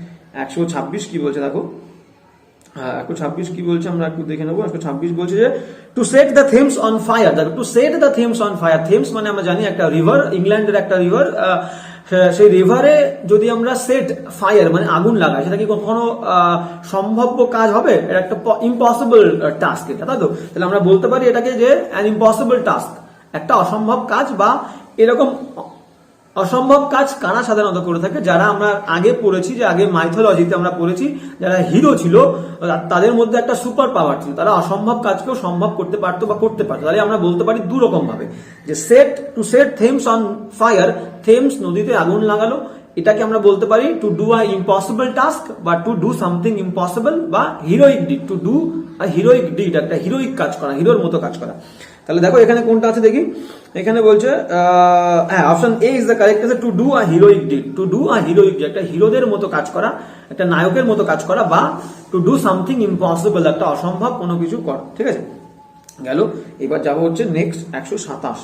126 কি বলছে দেখো। 126 কি বলছে আমরা একটু দেখে নেবো। 126 বলছে যে to set the Thames on fire. দেখো to set the Thames on fire, Thames মানে আমরা জানি একটা রিভার, ইংল্যান্ডের একটা রিভার। সেই রিভারে যদি আমরা সেট ফায়ার মানে আগুন লাগাই, সেটা কি কখনো সম্ভাব্য কাজ হবে? এটা একটা ইম্পসিবল টাস্ক, এটা, তাই তো? তাহলে আমরা বলতে পারি এটাকে যে অ্যান ইম্পসিবল টাস্ক, একটা অসম্ভব কাজ। বা এরকম অসম্ভব কাজ কারা সাধারণত করে থাকে? যারা আমরা আগে পড়েছি, যে আগে মাইথোলজিতে আমরা পড়েছি, যারা হিরো ছিল তাদের মধ্যে একটা সুপার পাওয়ার ছিল, তারা অসম্ভব কাজকেও সম্ভব করতে পারতো বা করতে পারতো। তাহলে আমরা বলতে পারি দু রকম ভাবে, যে to set Thames on fire, Thames নদীতে আগুন লাগালো, এটাকে আমরা বলতে পারি to do a impossible task, বা টু ডু সামথিং ইম্পসিবল, বা heroic deed, to do a heroic deed, একটা হিরোইক কাজ করা, হিরোর মতো কাজ করা। তাহলে দেখো এখানে কোনটা আছে দেখি, এখানে বলছে হ্যাঁ option A is the correct answer, two do a heroic deed. To do a heroic deed, একটা হিরোদের মতো কাজ করা, একটা নায়কের মতো কাজ করা, বা টু ডু সামথিং ইম্পসিবল, একটা অসম্ভব কোনো কিছু করা। ঠিক আছে, গেল। এবার যাবো হচ্ছে নেক্সট 127।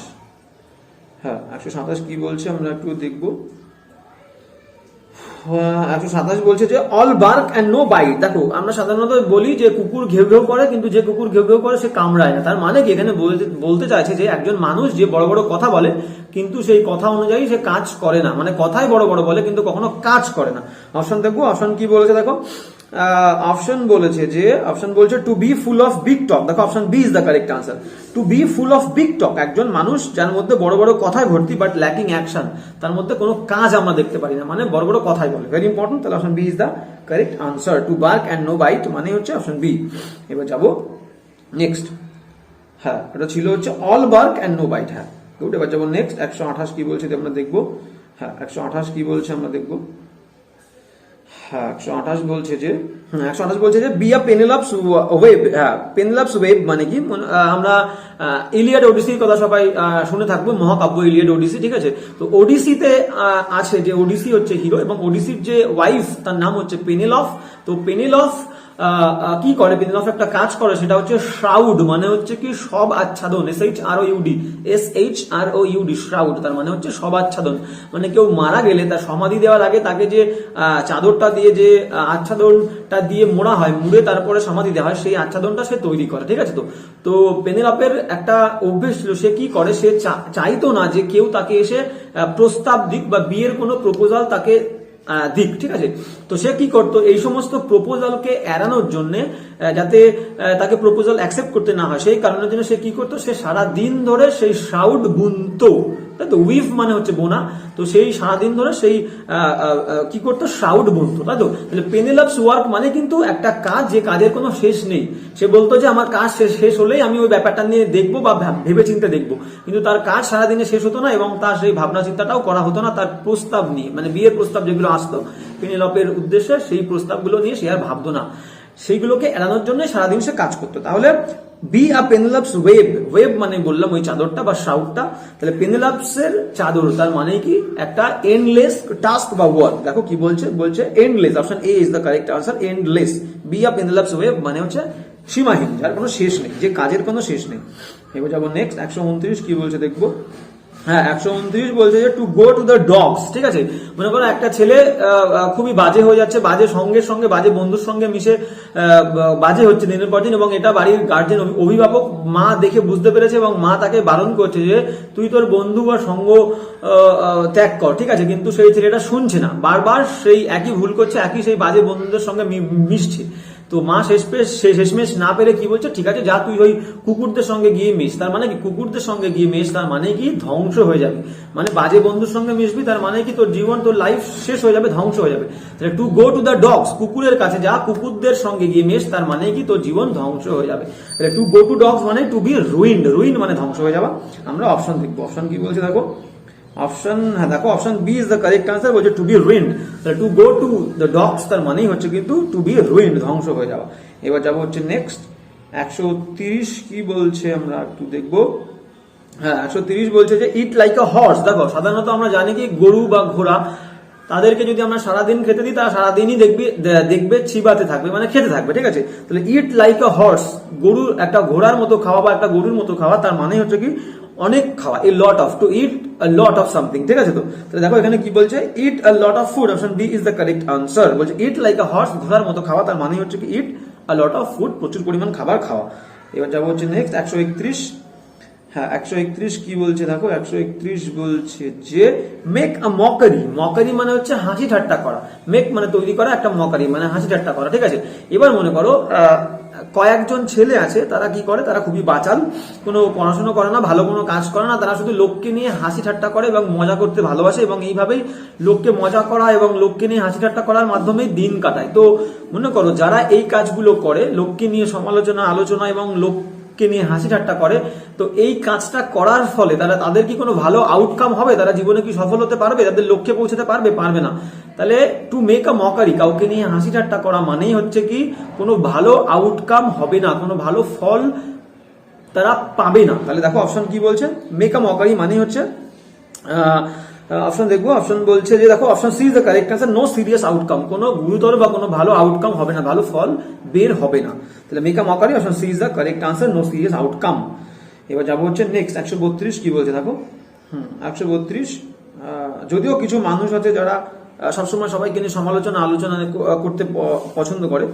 হ্যাঁ 127 কি বলছে আমরা একটু দেখবো। 127 বলছে যে all bark and no bite. দেখো আমরা সাধারণত বলি যে কুকুর ঘেউ ঘেউ করে, কিন্তু যে কুকুর ঘেউ ঘেউ করে সে কামড়ায় না। তার মানে কি এখানে বলতে চাইছে যে একজন মানুষ যে বড় বড় কথা বলে কিন্তু সেই কথা অনুযায়ী সে কাজ করে না, মানে কথাই বড় বড় বলে কিন্তু কখনো কাজ করে না। অপশন দেখবো, অপশন কি বলেছে দেখো, অপশন বলছে to be full of big talk. দেখো option B is the correct answer, to be full of big talk. একজন মানুষ যার মধ্যে বড় বড় কথায় ভর্তি বাট ল্যাকিং অ্যাকশন, তার মধ্যে কোনো কাজ আমরা দেখতে পারি না, মানে বড় বড় কথাই বলে। ভেরি ইম্পর্টেন্ট, তাহলে option B is the correct answer. To bark and no bite মানে হচ্ছে অপশন বি। এবার যাবো নেক্সট। হ্যাঁ এটা ছিল হচ্ছে all bark and no bite. হ্যাঁ গুড। এবার যাবো নেক্সট 128 কি বলছে আমরা দেখবো। হ্যাঁ 128 কি বলছে আমরা দেখবো। হ্যাঁ 128 বলছে যে বি আ পেনেলপস ওয়েব। হ্যাঁ পেনেলপস ওয়েব মানে কি, আমরা ইলিয়াড ওডিসির কথা সবাই শুনে থাকবো, মহাকাব্য ইলিয়াড ওডিসি। ঠিক আছে, তো ওডিসিতে আছে যে ওডিসি হচ্ছে হিরো এবং ওডিসির যে ওয়াইফ তার নাম হচ্ছে পেনেলফ। তো পেনেলফ কি করে, পেনেলফ একটা কাজ করে, সেটা হচ্ছে শ্রাউড, মানে হচ্ছে কি সব আচ্ছাদন। SHROUD শ্রাউড, তার মানে হচ্ছে সব আচ্ছাদন। মানে কেউ মারা গেলে তার সমাধি দেওয়ার আগে তাকে যে চাদরটা দিয়ে, যে আচ্ছাদনটা দিয়ে মোড়া হয়, মুড়ে তারপরে সমাধি দেওয়া হয়, সেই আচ্ছাদনটা সে তৈরি করে। ঠিক আছে, তো পেনেলপের একটা অভ্যেস ছিল, সে কি করে, সে চাইতো না যে কেউ তাকে এসে প্রস্তাব দিক বা বিয়ের কোনো প্রপোজাল তাকে দিক। ঠিক আছে, তো সে কি করতো, এই সমস্ত প্রপোজালকে এড়ানোর জন্য, যাতে তাকে প্রপোজাল অ্যাকসেপ্ট করতে না হয়, সেই কারণের জন্য সে কি করতো, সে সারা দিন ধরে সেই শ্রাউড বুনতো। তাই তো, উইভ মানে হচ্ছে বোনা, তো সেই সারাদিন ধরে সেই কি করতো, শ্রাউড বুনতো। তাই তো, তাহলে পেনেলপস ওয়ার্ক মানে কিন্তু একটা কাজ, যে কাজের কোনো শেষ নেই। সে বলতো যে আমার কাজ শেষ হলেই আমি ওই ব্যাপারটা নিয়ে দেখবো বা ভেবে চিন্তে দেখবো, কিন্তু তার কাজ সারাদিনে শেষ হতো না এবং তার সেই ভাবনা চিন্তাটাও করা হতো না তার প্রস্তাব নিয়ে, মানে বিয়ের প্রস্তাব যেগুলো আসতো পেনেলপের উদ্দেশ্যে, সেই প্রস্তাবগুলো নিয়ে সে আর ভাবতো না, সেইগুলোকে এড়ানোর জন্য সারাদিন সে কাজ করতো। তাহলে B a Penelope's web, web মানে বললাম ওই চাদরটা বা শ্রাউডটা, তাহলে পেনেলপসের চাদর তার মানে কি একটা এন্ডলেস টাস্ক বা ওয়ার্ক। দেখো কি বলছে endless. Option A is the correct answer, endless. Be a Penelope's web মানে হচ্ছে সীমাহীন, যার কোনো শেষ নেই, যে কাজের কোনো শেষ নেই। এবার যাবো নেক্সট 129 কি বলছে দেখবো। হ্যাঁ 129 বলছে যে two go to the dogs. ঠিক আছে, মনে করো একটা ছেলে খুবই বাজে হয়ে যাচ্ছে, বাজে সঙ্গে সঙ্গে বাজে বন্ধুর সঙ্গে মিশে বাজে হচ্ছে দিনের পর দিন, এবং এটা বাড়ির গার্জেন অভিভাবক মা দেখে বুঝতে পেরেছে এবং মা তাকে বারণ করছে যে তুই তোর বন্ধু বা সঙ্গ ত্যাগ কর। ঠিক আছে, কিন্তু সেই ছেলেটা শুনছে না, বারবার সেই একই ভুল করছে, একই সেই বাজে বন্ধুদের সঙ্গে মিশছে। তো মা শেষমেশ না পেরে কি বলছে, ঠিক আছে যা তুই ওই কুকুরদের সঙ্গে গিয়ে মিশ। তার মানে কি, কুকুরদের সঙ্গে গিয়ে মিশ তার মানে কি ধ্বংস হয়ে যাবে, মানে বাজে বন্ধুর সঙ্গে মিশবি তার মানে কি তোর জীবন, তোর লাইফ শেষ হয়ে যাবে, ধ্বংস হয়ে যাবে। তাহলে to go to the dogs, কুকুরের কাছে যা, কুকুরদের সঙ্গে গিয়ে মিশ, তার মানে কি তোর জীবন ধ্বংস হয়ে যাবে। তাহলে টু গো টু ডগস মানে টু বি রুইন্ড, রুইন্ড মানে ধ্বংস হয়ে যাওয়া। আমরা অপশন দেখবো, অপশন কি বলছে দেখো। অপশন, হ্যাঁ দেখো option B is the correct answer, বলছে টু বি রুইন্ড। তাহলে to go to the dogs তার মানেই হচ্ছে কিন্তু টু বি রুইন্ড, ধ্বংস হয়ে যাওয়া। এবার যাবো হচ্ছে নেক্সট 130 কি বলছে আমরা একটু দেখবো। হ্যাঁ 130 বলছে যে ইট লাইক আ হর্স। দেখো সাধারণত আমরা জানি কি গরু বা ঘোড়া, তাদেরকে যদি আমরা সারাদিন খেতে দিই তারা সারাদিনই দেখবে চিবাতে থাকবে, মানে খেতে থাকবে। ঠিক আছে, তাহলে ইট লাইক আ হর্স, গরু একটা ঘোড়ার মতো খাওয়া বা একটা গরুর মতো খাওয়া, তার মানে হচ্ছে কি অনেক খাওয়া, a lot of, to eat a lot of something. ঠিক আছে, তো তাহলে দেখো এখানে কি বলছে, eat a lot of food. Option B is the correct answer, বলছে ইট লাইক আ হর্স, ঘোড়ার মতো খাওয়া, তার মানে হচ্ছে কি ইট আ লট অফ ফুড, প্রচুর পরিমাণ খাবার খাওয়া। এবার যাবো হচ্ছে নেক্সট 131। হ্যাঁ 131 কি বলছে দেখো, 131 বলছে যে মেক আ মকারি। মকারি মানে হচ্ছে হাসি ঠাট্টা করা, মেক মানে তৈরি করা, একটা মকারি মানে হাসি ঠাট্টা করা। ঠিক আছে, এবার মনে করো কয়েকজন ছেলে আছে, তারা কি করে, তারা খুবই বাচাল, কোনো পড়াশোনা করে না, ভালো কোনো কাজ করে না, তারা শুধু লোককে নিয়ে হাসি ঠাট্টা করে এবং মজা করতে ভালোবাসে, এবং এইভাবেই লোককে মজা করা এবং লোককে নিয়ে হাসি ঠাট্টা করার মাধ্যমে দিন কাটায়। তো মনে করো যারা এই কাজগুলো করে, লোককে নিয়ে সমালোচনা, আলোচনা এবং লোককে নিয়ে হাসি ঠাট্টা করে, তো এই কাজটা করার ফলে তাদের কি কোনো ভালো আউটকাম হবে, তারা জীবনে কি সফল হতে পারবে, তাদের লক্ষ্যে পৌঁছাতে পারবে না। তাহলে টু মেক আ মকারি, কাউকে নিয়ে হাসি ঠাট্টা করা মানেই হচ্ছে কি কোনো ভালো আউটকাম হবে না, কোনো ভালো ফল তারা পাবে না। তাহলে দেখো অপশন কি বলছে, মেক আ মকারি মানে হচ্ছে অপশন দেখবো, অপশন বলছে যে দেখো option C is the correct answer, no serious outcome, কোনো গুরুতর বা কোনো ভালো আউটকাম হবে না, ভালো ফল বের হবে না। তাহলে make a mockery, option C is the correct answer, no serious outcome. এবার যাবো হচ্ছে নেক্সট 132 কি বলছে দেখো। 132 যদিও কিছু মানুষ আছে যারা সবসময় সবাইকে নিয়ে আলোচনা করতে পছন্দ করে,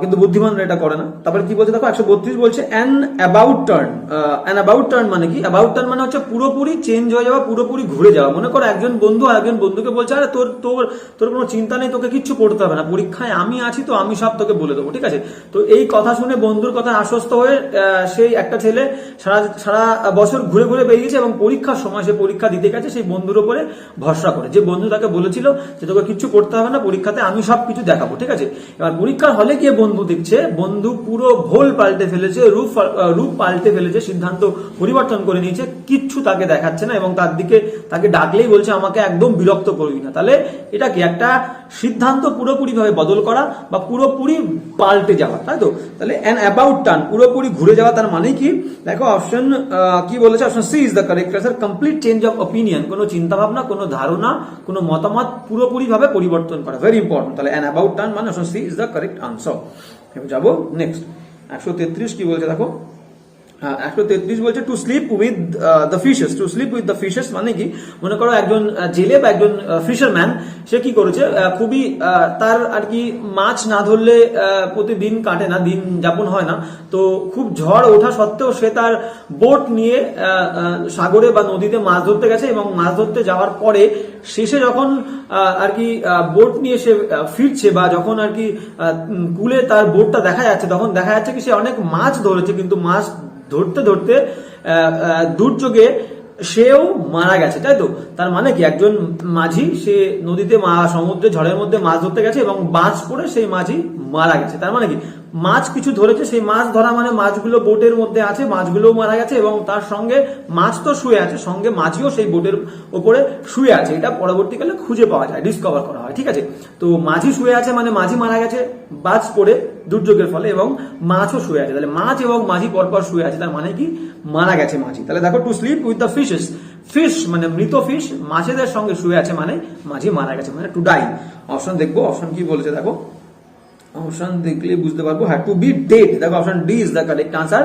কিন্তু বুদ্ধিমানরা এটা করে না। তারপরে কি বলছে দেখো 132 বলছে অ্যান অ্যাবাউট টার্ন মানে কি? অ্যাবাউট টার্ন মানে হচ্ছে পুরোপুরি চেঞ্জ হয়ে যাওয়া, পুরোপুরি ঘুরে যাওয়া। মনে করো একজন বন্ধু আর একজন বন্ধুকে বলছে আরে তোর তোর তোর কোনো চিন্তা নেই, তোকে কিচ্ছু পড়তে হবে না, পরীক্ষায় আমি আছি তো, আমি সব তোকে বলে দেবো, ঠিক আছে। তো এই কথা শুনে বন্ধুর কথা আশ্বস্ত হয়ে সেই একটা ছেলে সারা বছর ঘুরে ঘুরে বেরিয়েছে এবং পরীক্ষার সময় সে পরীক্ষা দিতে গেছে সেই বন্ধুর উপরে ভরসা করে, যে বন্ধু তাকে বলেছিল যে তোকে কিচ্ছু করতে হবে না, পরীক্ষাতে আমি সব কিছু দেখাবো, ঠিক আছে। এবার পরীক্ষার হলে গিয়ে বন্ধু দেখছে বন্ধু পুরো ভোল পাল্টে ফেলেছে, রূপ পাল্টে ফেলেছে, সিদ্ধান্ত পরিবর্তন করে নিয়েছে, কিচ্ছু তাকে দেখাচ্ছে না এবং তাকে ডাকলেই বলছে আমাকে একদম বিরক্ত করবি না। তাহলে এটা কি একটা সিদ্ধান্ত পুরোপুরি ভাবে বদল করা বা পুরোপুরি পাল্টে যাওয়া, তাই তো। তাহলে অ্যান অ্যাবাউট টার্ন পুরোপুরি ঘুরে যাওয়া, তার মানে কি দেখো অপশন কি বলেছে, option C is the correct answer, complete change of opinion, কোনো চিন্তা ভাবনা, কোনো ধারণা, কোনো মতামত পুরোপুরি ভাবে পরিবর্তন করা, ভেরি ইম্পর্টেন্ট। তাহলে অ্যান অ্যাবাউট টার্ন মানে option C is the correct answer. এবার যাবো নেক্সট 133 কি বলছে দেখো। 133 বলছে to sleep with the fishes. To sleep with the fishes মানে কি? মনে করো একজন জেলে বা একজন ফিশারম্যান, সে কি করেছে, খুবই তার আর কি মাছ না ধরলে প্রতিদিন কাটে না, দিন যাপন হয় না। তো খুব ঝড় ওঠা সত্ত্বেও সে তার বোট নিয়ে সাগরে বা নদীতে মাছ ধরতে গেছে এবং মাছ ধরতে যাওয়ার পরে শেষে যখন আর কি বোট নিয়ে সে ফিরছে বা যখন আর কি কুলে তার বোটটা দেখা যাচ্ছে, তখন দেখা যাচ্ছে কি সে অনেক মাছ ধরেছে, কিন্তু মাছ ধরতে ধরতে দুর্যোগে সেও মারা গেছে, তাই তো। তার মানে কি একজন মাঝি সে নদীতে সমুদ্রে ঝড়ের মধ্যে মাছ ধরতে গেছে এবং বাজ পড়ে সেই মাঝি মারা গেছে। তার মানে কি মাছ কিছু ধরেছে, সেই মাছ ধরা মানে মাছগুলো বোটের মধ্যে আছে, মাছগুলোও মারা গেছে এবং তার সঙ্গে মাছ তো শুয়ে আছে, সঙ্গে মাঝিও সেই বোটের ওপরে শুয়ে আছে। এটা পরবর্তীকালে খুঁজে পাওয়া যায়, ডিসকভার করা হয়, ঠিক আছে। তো মাঝি শুয়ে আছে মানে মাঝি মারা গেছে বাজ পড়ে দুর্যোগের ফলে, এবং মাছও শুয়ে আছে। তাহলে মাছ এবং মাঝি পরপর শুয়ে আছে, তার মানে কি মারা গেছে মাঝি। তাহলে দেখো two sleep with the fishes, fish মানে মৃত ফিশ, মাছেদের সঙ্গে শুয়ে আছে মানে মাঝি মারা গেছে, মানে টু ডাই। অপশন দেখবো, অপশন কি বলেছে দেখো, অপশন দেখলে বুঝতে পারবো। হ্যাঁ, টু বি ডেড, দেখো option D is the correct answer.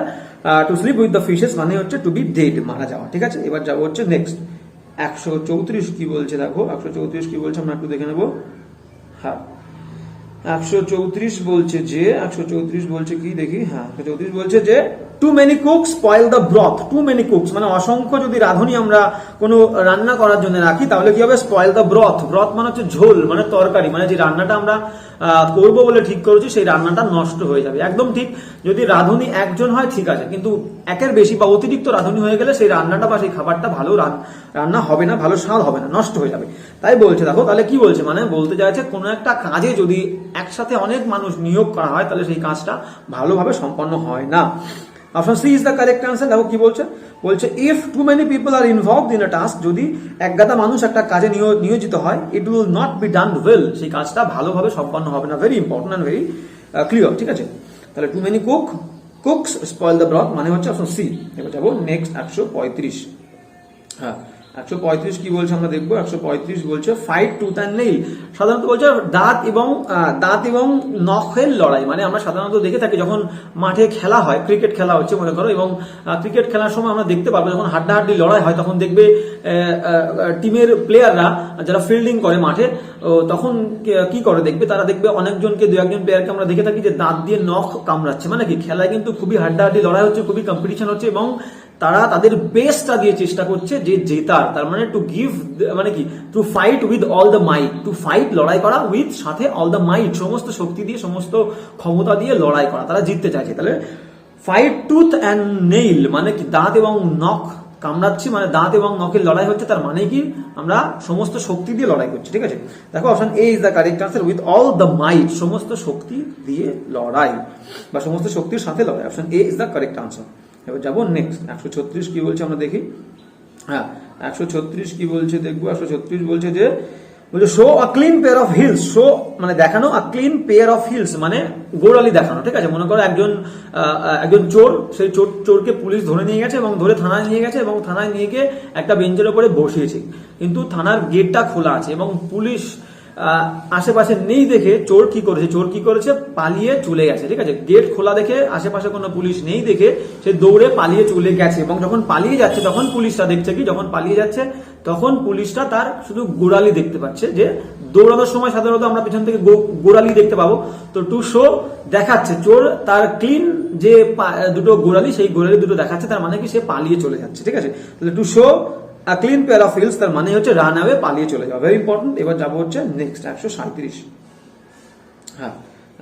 Two sleep with the fishes মানে হচ্ছে টু বি ডেড, মারা যাওয়া, ঠিক আছে। এবার যাবো হচ্ছে নেক্সট 134 কি বলছে দেখো। 134 কি বলছে আমরা একটু দেখে নেবো। হ্যাঁ 134 বলছে যে 134 বলছে কি দেখি। হ্যাঁ 134 বলছে যে too many cooks spoil the broth. Too many cooks মানে অসংখ্য যদি রাঁধুনি আমরা কোনো রান্না করার জন্য রাখি তাহলে কি হবে, স্পয়েল দ্য ব্রথ। ব্রথ মানে হচ্ছে ঝোল, মানে তরকারি, মানে যে রান্নাটা আমরা করবো বলে ঠিক করেছি সেই রান্নাটা নষ্ট হয়ে যাবে। একদম ঠিক, যদি রাঁধুনি একজন হয় ঠিক আছে, কিন্তু একের বেশি বা অতিরিক্ত রাঁধুনি হয়ে গেলে সেই রান্নাটা বা সেই খাবারটা ভালো রান্না হবে না, ভালো স্বাদ হবে না, নষ্ট হয়ে যাবে। তাই বলছে দেখো, তাহলে কি বলছে, মানে বলতে চাইছে কোনো একটা কাজে যদি একসাথে অনেক মানুষ নিয়োগ করা হয় তাহলে সেই কাজটা ভালোভাবে সম্পন্ন হয় না। Option C is the correct answer. দেখো কি বলছে, বলছে if too many people are involved in a task, যদি একগাদা মানুষ একটা কাজে নিয়োজিত হয়, it will not be done well, সেই কাজটা ভালোভাবে সম্পন্ন হবে না। Very important and very clear, ঠিক আছে। তাহলে too many cooks spoil the broth মানে হচ্ছে অপশন সি। এবার যাবো নেক্সট 135। হ্যাঁ 135 কি বলছে আমরা দেখবো। 135 বলছে ফাইট টুথ অ্যান্ড নেইল। সাধারণত বলছে দাঁত এবং নখের লড়াই। মানে আমরা সাধারণত দেখে থাকি যখন মাঠে খেলা হয়, ক্রিকেট খেলা হচ্ছে মনে করো, এবং ক্রিকেট খেলার সময় আমরা দেখতে পাবো যখন হাড্ডাহাড্ডি লড়াই হয় তখন দেখবে টিমের প্লেয়াররা যারা ফিল্ডিং করে মাঠে, তখন কি করে দেখবে, তারা দেখবে অনেকজনকে, দু একজন প্লেয়ারকে আমরা দেখে থাকি যে দাঁত দিয়ে নখ কামড়াচ্ছে। মানে কি খেলায় কিন্তু খুবই হাড্ডাহাড্ডি লড়াই হচ্ছে, খুবই কম্পিটিশন হচ্ছে এবং তারা তাদের বেস্টটা দিয়ে চেষ্টা করছে যে জেতার। তার মানে টু গিভ মানে কি, to fight with all the might. To fight লড়াই করা, উইথ সাথে অল দ্য মাইট সমস্ত শক্তি দিয়ে, সমস্ত ক্ষমতা দিয়ে লড়াই করা, তারা জিততে চাইছে। তাহলে ফাইট টুথ অ্যান্ড নেইল মানে কি দাঁত এবং নখ কামড়াচ্ছি, মানে দাঁত এবং নখের লড়াই হচ্ছে, তার মানে কি আমরা সমস্ত শক্তি দিয়ে লড়াই করছি, ঠিক আছে। দেখো option A is the correct answer, with all the might, সমস্ত শক্তি দিয়ে লড়াই বা সমস্ত শক্তির সাথে লড়াই। Option A is the correct answer. এবার যাবো নেক্সট 136 কি বলছে আমরা দেখি। হ্যাঁ 136 কি বলছে দেখবো। 136 বলছে যে বলছে show a clean pair of hills, show মানে দেখানো, আ ক্লিন পেয়ার অফ হিলস মানে গোড়ালি দেখানো, ঠিক আছে। মনে করো একজন চোর, সেই চোরকে পুলিশ ধরে নিয়ে গেছে এবং ধরে থানায় নিয়ে গেছে এবং থানায় নিয়ে গিয়ে একটা বেঞ্চের উপরে বসিয়েছে, কিন্তু থানার গেটটা খোলা আছে এবং পুলিশ আশেপাশে নেই দেখে চোর কি করেছে পালিয়ে চলে গেছে, ঠিক আছে। গেট খোলা দেখে আশেপাশে কোনো পুলিশ নেই দেখে সে দৌড়ে পালিয়ে চলে গেছে এবং যখন পালিয়ে যাচ্ছে তখন পুলিশটা দেখছে কি, যখন পালিয়ে যাচ্ছে তখন পুলিশটা তার শুধু গোড়ালি দেখতে পাচ্ছে, যে দৌড়ানোর সময় সাধারণত আমরা পেছন থেকে গোড়ালি দেখতে পাবো, তো টু শো দেখাচ্ছে চোর তার ক্লিন যে দুটো গোড়ালি, সেই গোড়ালি দুটো দেখাচ্ছে, তার মানে কি সে পালিয়ে চলে যাচ্ছে, ঠিক আছে। তাহলে to show a clean pair of hills তার মানে হচ্ছে রান অ্যাওয়ে, পালিয়ে চলে যাওয়া, ভেরি ইম্পর্টেন্ট। এবার যাবো হচ্ছে নেক্সট 137। হ্যাঁ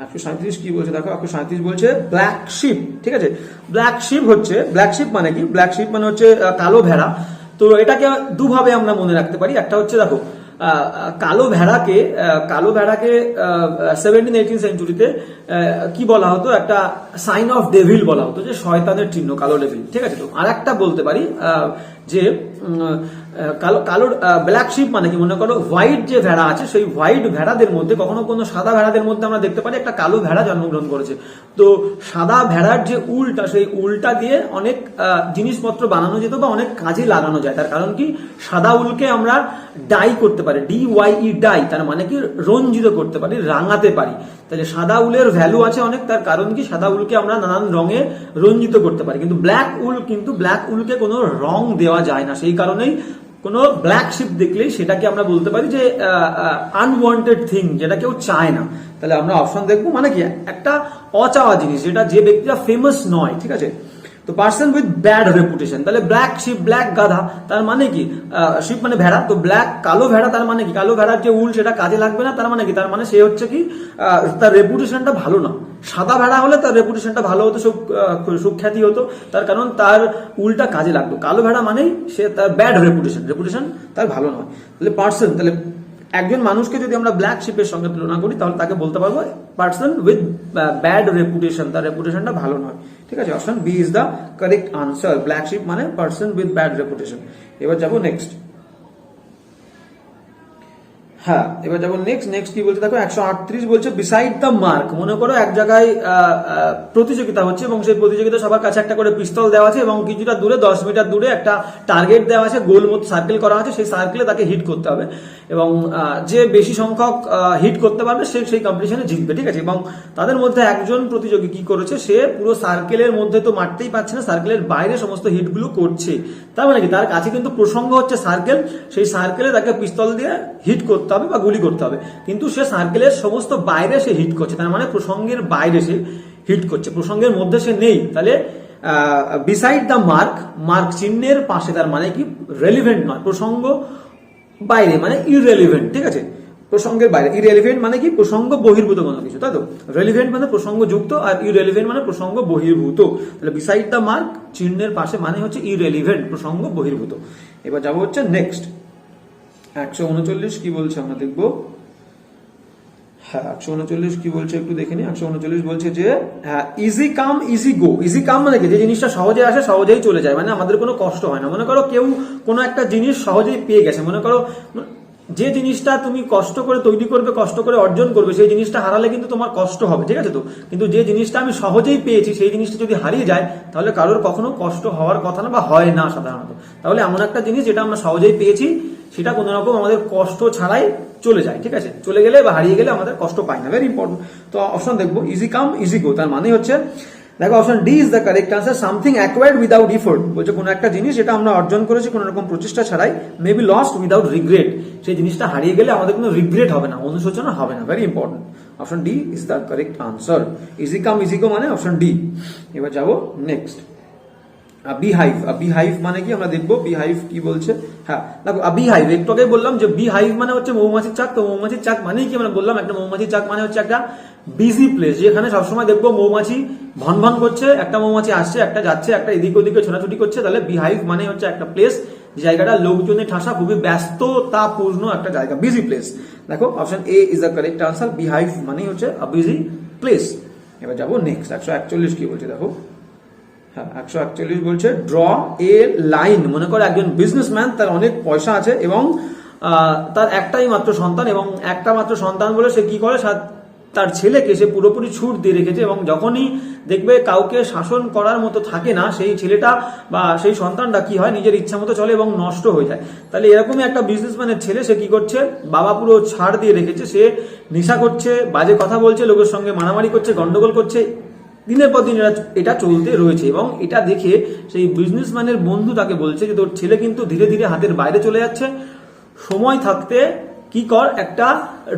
137 কি বলছে দেখো, 137 বলছে ব্ল্যাক শিপ, ঠিক আছে। ব্ল্যাক শিপ মানে কি, ব্ল্যাক শিপ মানে হচ্ছে কালো ভেড়া। তো এটাকে দুভাবে আমরা মনে রাখতে পারি। একটা হচ্ছে দেখো কালো ভেড়াকে 17-18 সেঞ্চুরিতে কি বলা হতো, একটা সাইন অফ ডেভিল বলা হতো, যে শয়তানের চিহ্ন, কালো ডেভিল, ঠিক আছে। তো আর একটা বলতে পারি যে কালো ব্ল্যাক শিপ মানে কি, মনে করো হোয়াইট যে ভেড়া আছে সেই হোয়াইট ভেড়াদের মধ্যে কখনো কোনো সাদা ভেড়াদের মধ্যে আমরা দেখতে পারি একটা কালো ভেড়া জন্মগ্রহণ করেছে। তো সাদা ভেড়ার যে উলটা, সেই উলটা দিয়ে অনেক জিনিসপত্র বানানো যেত বা অনেক কাজে লাগানো যায়। তার কারণ কি, সাদা উলকে আমরা ডাই করতে পারি, DYE ডাই, তার মানে কি রঞ্জিত করতে পারি, রাঙাতে পারি। তাহলে সাদা উলের ভ্যালু আছে অনেক, তার কারণ কি সাদা উলকে আমরা নানান রঙে রঞ্জিত করতে পারি, কিন্তু ব্ল্যাক উলকে কোনো রং দেওয়া যায় না। সেই কারণেই কোনো ব্ল্যাক শিপ দেখলেই সেটাকে আমরা বলতে পারি যে আনওয়ান্টেড থিং, যেটা কেউ চায় না। তাহলে আমরা অপশন দেখবো, মানে কি একটা অচাওয়া জিনিস, যেটা যে ব্যক্তিটা ফেমাস নয়, ঠিক আছে। তো পার্সন উইথ ব্যাড রেপুটেশন, তাহলে ব্ল্যাক শিপ, ব্ল্যাক গাধা, তার মানে কি শিপ মানে ভেড়া, তো ব্ল্যাক কালো ভেড়া, তার মানে কি কালো ভেড়ার যে উল সেটা কাজে লাগবে না, তার মানে কি, তার মানে সে হচ্ছে কি তার রেপুটেশনটা ভালো না। সাদা ভেড়া হলে তার রেপুটেশনটা ভালো হতো, সুখ্যাতি হতো, তার কারণ তার উলটা কাজে লাগতো। কালো ভেড়া মানেই সে তার ব্যাড রেপুটেশন তার ভালো নয়। তাহলে পার্সন, তাহলে একজন মানুষকে যদি আমরা ব্ল্যাক শিপের সঙ্গে তুলনা করি তাহলে তাকে বলতে পারবো পার্সন উইথ ব্যাড রেপুটেশন, তার রেপুটেশনটা ভালো নয়, ঠিক আছে। Option B is the correct answer, black sheep মানে পার্সন উইথ ব্যাড রেপুটেশন। এবার যাবো নেক্সট। হ্যাঁ এবার যাবো নেক্সট কি বলছে দেখো, 138 বলছে বিসাইড দ্য মার্ক। মনে করো এক জায়গায় প্রতিযোগিতা হচ্ছে এবং সেই প্রতিযোগিতা সবার কাছে একটা করে পিস্তল দেওয়া আছে এবং কিছুটা দূরে 10 মিটার দূরে একটা টার্গেট দেওয়া আছে, গোল মতো সার্কেল করা আছে, সেই সার্কেলে তাকে হিট করতে হবে এবং যে বেশি সংখ্যক হিট করতে পারবে সেই কম্পিটিশনে জিতবে, ঠিক আছে। এবং তাদের মধ্যে একজন প্রতিযোগী কি করেছে, সে পুরো সার্কেলের মধ্যে তো মারতেই পারছে না, সার্কেলের বাইরে সমস্ত হিটগুলো করছে। তার মানে কি, তার কাছে কিন্তু প্রসঙ্গ হচ্ছে সার্কেল, সেই সার্কেলে তাকে পিস্তল দিয়ে হিট করতে হবে বা গুলি করতে হবে, কিন্তু সে সার্কেলের সমস্ত বাইরে সে হিট করছে, তার মানে প্রসঙ্গের বাইরে সে হিট করছে, প্রসঙ্গের মধ্যে সে নেই। তাহলে বিসাইড দ্য মার্ক চিহ্নের পাশে, তার মানে কি রেলিভেন্ট নয়, প্রসঙ্গ বাইরে মানে ইররেলিভেন্ট, ঠিক আছে। প্রসঙ্গের বাইরে, ইরেলিভেন্ট মানে কি প্রসঙ্গ বহির্ভূত কোনো কিছু, তাই তো। রেলিভেন্ট মানে প্রসঙ্গ যুক্ত আর ইরেলিভেন্ট মানে প্রসঙ্গ বহির্ভূত। তাহলে বিসাইড দ্য মার্ক চিহ্নের পাশে মানে হচ্ছে ইরেলিভেন্ট, প্রসঙ্গ বহির্ভূত। এবার যাবো হচ্ছে নেক্সট 139 কি বলছে আমরা দেখবো। হ্যাঁ 139 কি বলছে একটু দেখে নি। 139 বলছে যে ইজি কাম ইজি গো। ইজি কাম মানে কি, যে জিনিসটা সহজে আসে সহজেই চলে যায়, মানে আমাদের কোনো কষ্ট হয় না। মনে করো কেউ কোনো একটা জিনিস সহজেই পেয়ে গেছে, মনে করো যে জিনিসটা তুমি কষ্ট করে তৈরি করবে, কষ্ট করে অর্জন করবে, সেই জিনিসটা হারালে কিন্তু তোমার কষ্ট হবে, ঠিক আছে। তো কিন্তু যে জিনিসটা আমি সহজেই পেয়েছি সেই জিনিসটা যদি হারিয়ে যায় তাহলে কারোর কখনো কষ্ট হওয়ার কথা না, বা হয় না সাধারণত। তাহলে এমন একটা জিনিস যেটা আমরা সহজেই পেয়েছি সেটা কোনো রকম আমাদের কষ্ট ছাড়াই চলে যায়, ঠিক আছে। চলে গেলে বা হারিয়ে গেলে আমাদের কষ্ট পাই না, ভেরি ইম্পর্টেন্ট। তো অপশন দেখবো ইজি কাম ইজি গো, তার মানে হচ্ছে দেখো option D is the correct answer, something acquired without effort. বলছে কোনো একটা জিনিস যেটা আমরা অর্জন করেছি কোনো রকম প্রচেষ্টা ছাড়াই, may be lost without regret, সেই জিনিসটা হারিয়ে গেলে আমাদের কোনো রিগ্রেট হবে না, অনুশোচনা হবে না, very important. Option D is the correct answer, easy come easy go মানে অপশন ডি। এবার যাবো নেক্সট। বিহাইভ মানে কি আমরা দেখবো, বিহাইভ কি বলছে। হ্যাঁ দেখো বিহাইভ একটু আগে বললাম যে বিহাইভ মানে হচ্ছে মৌমাছির চাক। তো মৌমাছির চাক মানে কি আমরা বললাম, একটা মৌমাছির চাক মানে হচ্ছে একটা বিজি প্লেস, যেখানে সবসময় দেখবো মৌমাছি ভন করছে, একটা মৌমাছি আসছে একটা যাচ্ছে, একটা এদিক ওদিকে ছোটাছুটি করছে। তাহলে বিহাইভ মানে হচ্ছে একটা প্লেস, যে জায়গাটা লোকজনের ঠাসা, খুবই ব্যস্ততাপূর্ণ একটা জায়গা, বিজি প্লেস। দেখো option A is the correct answer, beehive মানে হচ্ছে বিজি প্লেস। এবার যাবো নেক্সট 141 কি বলছে দেখো। 141 বলছে ড্র এ লাইন। মনে করো একজন বিজনেসম্যান, তার অনেক পয়সা আছে এবং তার একটাই মাত্র সন্তান, এবং একটা মাত্র সন্তান বলে সে কি করে, তার ছেলেকে সে পুরোপুরি ছুট দিয়ে রেখেছে, এবং যখনই দেখবে কাউকে শাসন করার মতো থাকে না, সেই ছেলেটা বা সেই সন্তানটা কি হয়, নিজের ইচ্ছা মতো চলে এবং নষ্ট হয়ে যায়। তাহলে এরকমই একটা বিজনেসম্যানের ছেলে, সে কি করছে, বাবা পুরো ছাড় দিয়ে রেখেছে, সে নেশা করছে, বাজে কথা বলছে, লোকের সঙ্গে মারামারি করছে, গন্ডগোল করছে, দিনের পর দিন এটা চলতে রয়েছে। এবং এটা দেখে সেই বিজনেসম্যানের বন্ধু তাকে বলছে যে তোর ছেলে কিন্তু ধীরে ধীরে হাতের বাইরে চলে যাচ্ছে, সময় থাকতে কি কর, একটা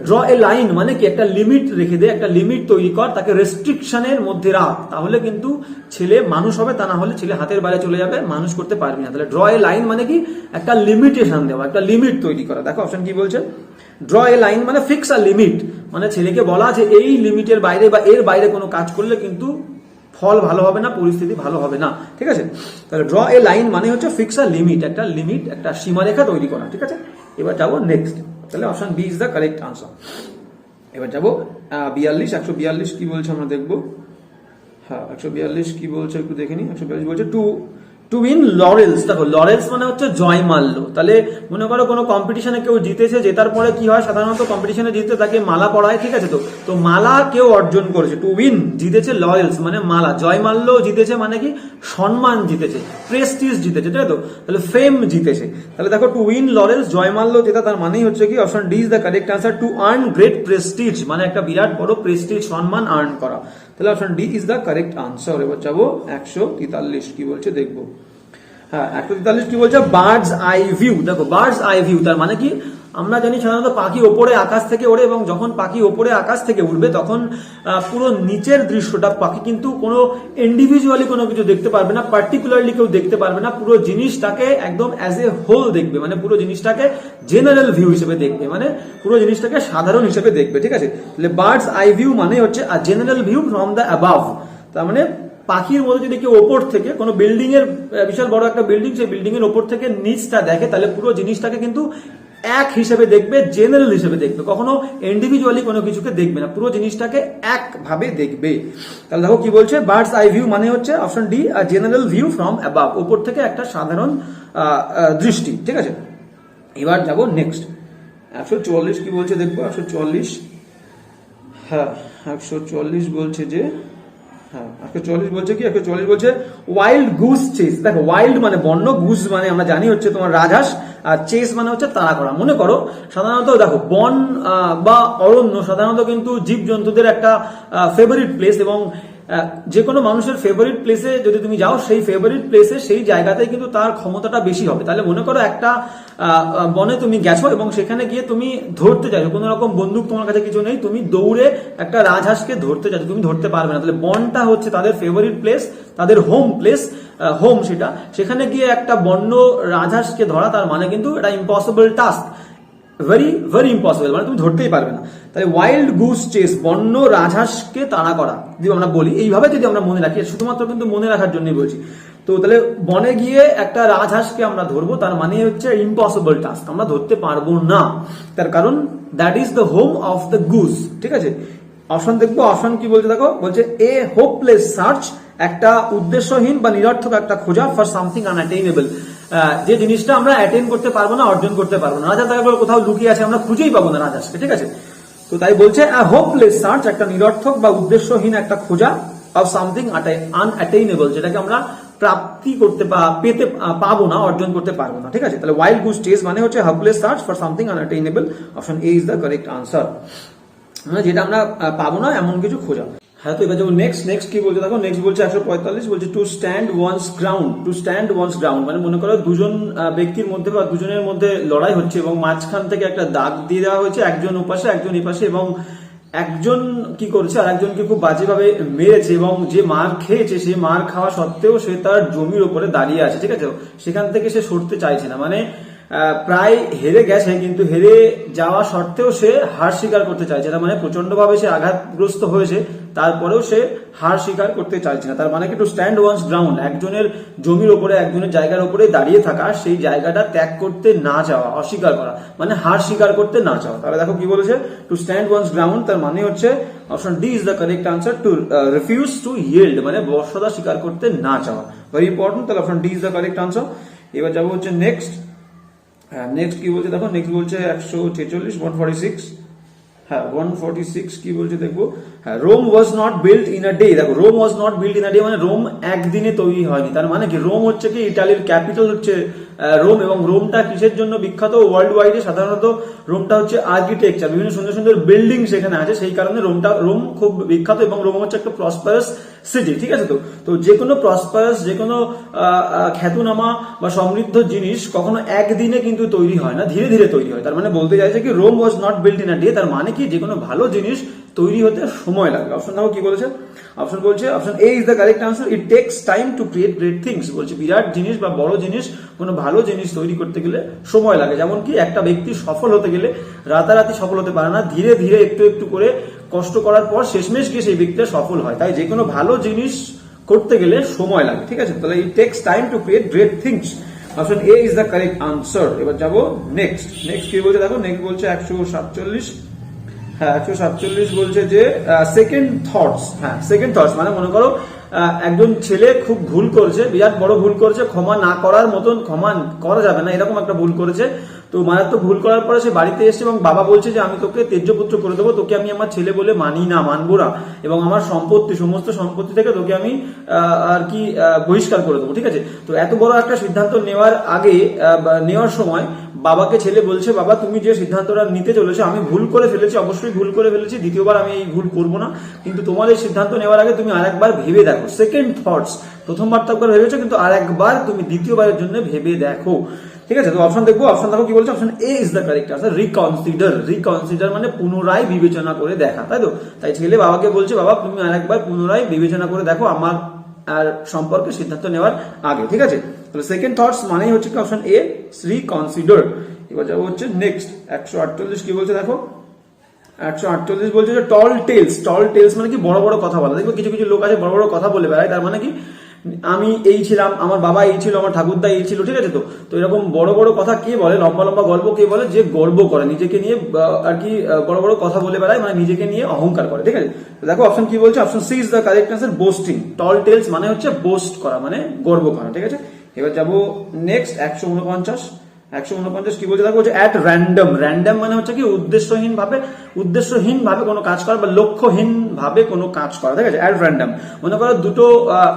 ড্র এ লাইন, মানে কি একটা লিমিট রেখে দে, একটা লিমিট তৈরি কর, তাকে রেস্ট্রিকশনের মধ্যে রাখ, তাহলে কিন্তু ছেলে মানুষ হবে, তা না হলে ছেলে হাতের বাইরে চলে যাবে, মানুষ করতে পারবি না। তাহলে ড্র এ লাইন মানে কি, একটা লিমিটেশন দেওয়া, একটা লিমিট তৈরি করা। দেখো অপশন কি বলছে, ড্র এ লাইন মানে ফিক্স আ লিমিট, মানে ছেলেকে বলা যে এই লিমিটের বাইরে বা এর বাইরে কোনো কাজ করলে কিন্তু ফল ভালো হবে না, পরিস্থিতি ভালো হবে না, ঠিক আছে। তাহলে ড্র এ লাইন মানে হচ্ছে ফিক্স আ লিমিট, একটা লিমিট, একটা সীমারেখা তৈরি করা, ঠিক আছে। এবার যাবো নেক্সট, তাহলে option B is the correct answer. এবার যাবো 142 কি বলছে আমরা দেখবো। হ্যাঁ 142 কি বলছে একটু দেখে নি। 142 বলছে টু উইন লরেলস। দেখো লরেলস মানে হচ্ছে জয় মাল্য। তাহলে মনে করো কোনো কম্পিটিশনে কেউ জিতেছে, জেতার পরে কি হয়, সাধারণত কম্পিটিশনে জিততে তাকে মালা পরায়, ঠিক আছে। তো মালা কেউ অর্জন করেছে, টু উইন জিতেছে, লরেলস মানে মালা, জয় মাল্য জিতেছে মানে কি সম্মান জিতেছে, প্রেস্টিজ জিতেছে, তাই তো। তাহলে ফেম জিতেছে। তাহলে দেখো টু উইন লরেলস, জয় মাল্য জেতা, তার মানেই হচ্ছে কি option D is the correct answer. To earn great Prestige মানে একটা বিরাট বড় প্রেস্টিজ, সম্মান আর্ন করা। তাহলে option D is the correct answer. এবার যাবো 143 কি বলছে দেখবো। হ্যাঁ 143 কি বলছে, বার্ডস আই ভিউ। দেখো বার্ডস আই ভিউ তার মানে কি, আমরা জানি সাধারণত পাখি ওপরে আকাশ থেকে ওড়ে, এবং যখন পাখি ওপরে আকাশ থেকে উঠবে তখন পুরো নিচের দৃশ্যটা পাখি কিন্তু কোনো ইন্ডিভিজুয়ালি কোনো কিছু দেখতে পারবে না, পার্টিকুলারলি কেউ দেখতে পারবে না, পুরো জিনিসটাকে একদম অ্যাজ এ হোল দেখবে, মানে পুরো জিনিসটাকে জেনারেল ভিউ হিসেবে দেখবে, মানে পুরো জিনিসটাকে সাধারণ হিসেবে দেখবে, ঠিক আছে। তাহলে বার্ডস আই ভিউ মানে হচ্ছে general view from the above. তার মানে পাখির মধ্যে যদি কেউ ওপর থেকে কোনো বিল্ডিং এর, বিশাল বড় একটা বিল্ডিং, সেই বিল্ডিং এর ওপর থেকে নিচটা দেখে, তাহলে পুরো জিনিসটাকে কিন্তু এক হিসেবে দেখবে, জেনারেল হিসেবে দেখবে, কখনো ইন্ডিভিজুয়ালি কোনো কিছুকে দেখবে না, পুরো জিনিসটাকে একভাবে দেখবে। তাহলে দেখো কি বলছে, বার্ডস আই ভিউ মানে হচ্ছে option D, general view from above, ওপর থেকে একটা সাধারণ দৃষ্টি, ঠিক আছে। এবার যাবো নেক্সট 144 কি বলছে দেখবো। 144 হ্যাঁ 144 বলছে যে, হ্যাঁ 144 বলছে কি, 144 বলছে ওয়াইল্ড গুস চেস। দেখো ওয়াইল্ড মানে বন্য, গুস মানে আমরা জানি হচ্ছে তোমার রাজহাঁস, আর চেস মানে হচ্ছে তাড়া করা। মনে করো সাধারণত দেখো বন বা অরণ্য সাধারণত কিন্তু জীবজন্তুদের একটা ফেভারিট প্লেস, এবং যে কোনো মানুষের ফেভারিট প্লেসে যদি তুমি যাও, সেই ফেভারিট প্লেসে সেই জায়গাতেই কিন্তু তার ক্ষমতাটা বেশি হবে। তাহলে মনে করো একটা বনে তুমি গেছো এবং সেখানে গিয়ে তুমি ধরতে চাইছো, কোনো রকম বন্দুক তোমার কাছে কিছু নেই, তুমি দৌড়ে একটা রাজহাঁসকে ধরতে চাইছো, তুমি ধরতে পারবে না। তাহলে বনটা হচ্ছে তাদের ফেভারিট প্লেস, তাদের হোম প্লেস, হোম সেটা, সেখানে গিয়ে একটা বন্য রাজহাঁসকে ধরা, তার মানে কিন্তু এটা impossible task, very very impossible, মানে তুমি ধরতেই পারবে না। তাহলে ওয়াইল্ড গুস চেস, বন্য রাজহাঁসকে তাড়া করা যদি আমরা বলি, এইভাবে যদি আমরা মনে রাখি, শুধুমাত্র কিন্তু মনে রাখার জন্যই বলছি। তো তাহলে বনে গিয়ে একটা রাজহাঁসকে আমরা ধরবো, তার মানে হচ্ছে ইম্পসিবল টাস্ক, আমরা ধরতে পারবো না, তার কারণ that is the home of the Goose, ঠিক আছে। অপশন দেখবো, অপশন কি বলছে দেখো, বলছে এ হোপলেস সার্চ, একটা উদ্দেশ্যহীন বা নিরর্থক একটা খোঁজা, ফর সামথিং আনঅ্যাটেইনেবল, যে জিনিসটা আমরা অ্যাটেইন করতে পারবো না, অর্জন করতে পারবো না। রাজা তাকে কোথাও লুকিয়ে আছে, আমরা খুঁজেই পাবো না রাজহাঁসকে, ঠিক আছে। তো তাই বলছে হোপলেস সার্চ, একটা নিরর্থক বা উদ্দেশ্যহীন একটা খোঁজা, অফ সামথিং আনঅ্যাটেইনেবল, যেটাকে আমরা প্রাপ্তি করতে বা পেতে পাবো না, অর্জন করতে পারবো না, ঠিক আছে। তাহলে ওয়াইল্ড গুস চেস মানে হচ্ছে hopeless search for something unattainable, option A is the correct answer, মানে যেটা আমরা পাবো না এমন কিছু খোঁজা। হ্যাঁ তো এবার যাবো নেক্সট কি বলছে দেখো। নেক্সট বলছে 145, বলছে to stand one's ground. To stand one's ground মানে মনে করো দুজন ব্যক্তির মধ্যে বা দুজনের মধ্যে লড়াই হচ্ছে, এবং মাঝখান থেকে একটা দাগ দিয়ে দেওয়া হয়েছে, একজন ওপাশে একজন এপাশে, এবং একজন কি করছে আর একজনকে খুব বাজেভাবে মেরেছে, এবং যে মার খেয়েছে সে মার খাওয়া সত্ত্বেও সে তার জমির উপরে দাঁড়িয়ে আছে, ঠিক আছে। সেখান থেকে সে সরতে চাইছে না, মানে প্রায় হেরে গেছে, কিন্তু হেরে যাওয়া সত্ত্বেও সে হার স্বীকার করতে চাইছে না, মানে প্রচন্ড ভাবে সে আঘাতগ্রস্ত হয়েছে, তারপরেও সে হার স্বীকার করতে চাইছে না। তার মানে কি টু স্ট্যান্ড ওয়ান্স গ্রাউন্ড, একজনের জমির উপরে একজনের জায়গার উপরে দাঁড়িয়ে থাকা, সেই জায়গাটা ত্যাগ করতে না চাওয়া, অস্বীকার করা, মানে হার স্বীকার করতে না চাওয়া। তাহলে দেখো কি বলেছে, টু স্ট্যান্ড ওয়ান্স গ্রাউন্ড, তার মানে হচ্ছে option D is the correct answer, to refuse to yield, মানে বর্ষতা স্বীকার করতে না চাওয়া, ভেরি ইম্পর্টেন্ট। তাহলে option D is the correct answer. এবার যাবো হচ্ছে নেক্সট হ্যাঁ নেক্সট কি বলছে দেখো, নেক্সট বলছে 146 146, হ্যাঁ 146 কি বলছে দেখবো। হ্যাঁ Rome was not built in a day. দেখো Rome was not built in a day মানে রোম একদিনে তৈরি হয়নি। তার মানে কি, রোম হচ্ছে কি ইটালির ক্যাপিটাল হচ্ছে রোম, এবং রোমটা কিসের জন্য বিখ্যাত ওয়ার্ল্ড ওয়াইডে? সাধারণত রোমটা হচ্ছে আর্কিটেকচার, বিভিন্ন সুন্দর সুন্দর বিল্ডিং সেখানে আছে, সেই কারণে রোম খুব বিখ্যাত, এবং রোম হচ্ছে একটা প্রসপারাস সিটি। ঠিক আছে, তো যে কোনো প্রসপারাস, যে কোনো খ্যাতনামা বা সমৃদ্ধ জিনিস কখনো একদিনে কিন্তু তৈরি হয় না, ধীরে ধীরে তৈরি হয়। তার মানে বলতে চাইছে কি Rome was not built in a day, তার মানে কি যে কোনো ভালো জিনিস তৈরি হতে সময় লাগে। অপশন দেখো কি বলেছে, অপশন বলছে option A is the correct answer, it takes time to create great things. বলছে বিরাট জিনিস বা বড় জিনিস, কোনো ভালো জিনিস তৈরি করতে গেলে সময় লাগে। যেমন কি একটা ব্যক্তি সফল হতে গেলে রাতারাতি সফল হতে পারে না, ধীরে ধীরে একটু একটু করে কষ্ট করার পর শেষমেশ গিয়ে সেই ব্যক্তিটা সফল হয়। তাই যে কোনো ভালো জিনিস করতে গেলে সময় লাগে। ঠিক আছে, তাহলে it takes time to create great things. Option A is the correct answer. এবার যাবো নেক্সট কি বলছে দেখো, নেক্সট বলছে 147, হ্যাঁ 147 বলছে যে সেকেন্ড থটস। হ্যাঁ সেকেন্ড থটস মানে মনে করো একজন ছেলে খুব ভুল করেছে, বিরাট বড় ভুল করেছে, ক্ষমা না করার মতন, ক্ষমা করা যাবে না এরকম একটা ভুল করেছে। তো মারাত্মক ভুল করার পরে সে বাড়িতে এসেছে এবং বাবা বলছে যে আমি তোকে তেজ্যপুত্র করে দেবো, তোকে আমি আমার ছেলে বলে মানবো না, এবং আমার সম্পত্তি, সমস্ত সম্পত্তি থেকে তোকে আমি আর কি বহিষ্কার করে দেবো। ঠিক আছে, তো এত বড় একটা সিদ্ধান্ত নেওয়ার সময় বাবাকে ছেলে বলছে, বাবা তুমি যে সিদ্ধান্তটা নিতে চলেছো আমি ভুল করে ফেলেছি, অবশ্যই ভুল করে ফেলেছি, দ্বিতীয়বার আমি এই ভুল করবো না, কিন্তু তোমার এই সিদ্ধান্ত নেওয়ার আগে তুমি আরেকবার ভেবে দেখো। সেকেন্ড থটস, প্রথমবার তো একবার ভেবেছো, কিন্তু আরেকবার তুমি দ্বিতীয়বারের জন্য ভেবে দেখো। ঠিক আছে, তো অপশন দেখবো, অপশন দেখো কি বলছে, option A is the correct answer, reconsider মানে পুনরায় বিবেচনা করে দেখা। তাই তো, তাই ছেলে বাবাকে বলছে বাবা তুমি আরেকবার পুনরায় বিবেচনা করে দেখো আমার আর সম্পর্কে সিদ্ধান্ত নেওয়ার আগে। ঠিক আছে, তাহলে সেকেন্ড থটস মানেই হচ্ছে অপশন এ, রিকনসিডার। এবার যাবো হচ্ছে নেক্সট 148 কি বলছে দেখো, 148 বলছে যে টল টেলস মানে কি বড় বড় কথা বলা। দেখবে কিছু কিছু লোক আছে বড় বড় কথা বলে বেড়ায়, তার মানে কি আমি এই ছিলাম, আমার বাবা এই ছিল, আমার ঠাকুরদা এই ছিল। ঠিক আছে, তো এরকম বড় বড় কথা কে বলে, লম্বা লম্বা গল্প কে বলে, যে গর্ব করে নিজেকে নিয়ে আর কি বড় বড় কথা বলে বেড়ায়, মানে নিজেকে নিয়ে অহংকার করে। ঠিক আছে, দেখো অপশন কি বলছে, option C is the correct answer, boasting. Tall tales মানে হচ্ছে বোস্ট করা, মানে গর্ব করা। ঠিক আছে, এবার যাবো নেক্সট 149 কি বলছে দেখো, অ্যাট র্যান্ডম মানে হচ্ছে কি উদ্দেশ্যহীন ভাবে কোনো কাজ করা বা লক্ষ্যহীন ভাবে কোনো কাজ করা। ঠিক আছে, অ্যাট র্যান্ডম মনে করো দুটো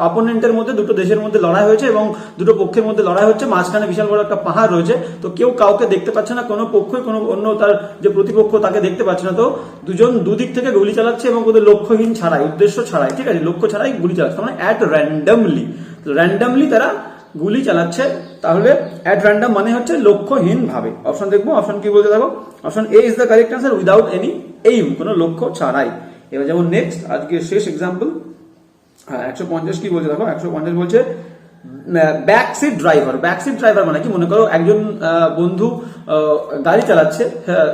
অপোনেন্টের মধ্যে, দুটো দেশের মধ্যে লড়াই হয়েছে এবং দুটো পক্ষের মধ্যে লড়াই হচ্ছে, মাঝখানে বিশাল বড় একটা পাহাড় রয়েছে, তো কেউ কাউকে দেখতে পাচ্ছে না, কোনো পক্ষই কোনো অন্য তার যে প্রতিপক্ষ তাকে দেখতে পাচ্ছে না, তো দুজন দুদিক থেকে গুলি চালাচ্ছে এবং ওদের লক্ষ্যহীন ছাড়াই, উদ্দেশ্য ছাড়াই, ঠিক আছে লক্ষ্য ছাড়াই গুলি চালাচ্ছে, মানে অ্যাট র্যান্ডমলি তারা গুলি চালাচ্ছে। তাহলে অ্যাট র্যান্ডম মানে হচ্ছে লক্ষ্যহীন ভাবে। অপশন দেখবো, অপশন কি বলতে দেখো, option A is the correct answer, without any aim, কোনো লক্ষ্য ছাড়াই। এবার যেমন নেক্সট আজকে শেষ এক্সাম্পল 150 কি বলছে দেখো, 150 বলছে ব্যাকসিট ড্রাইভার মানে কি, মনে করো একজন বন্ধু গাড়ি চালাচ্ছে,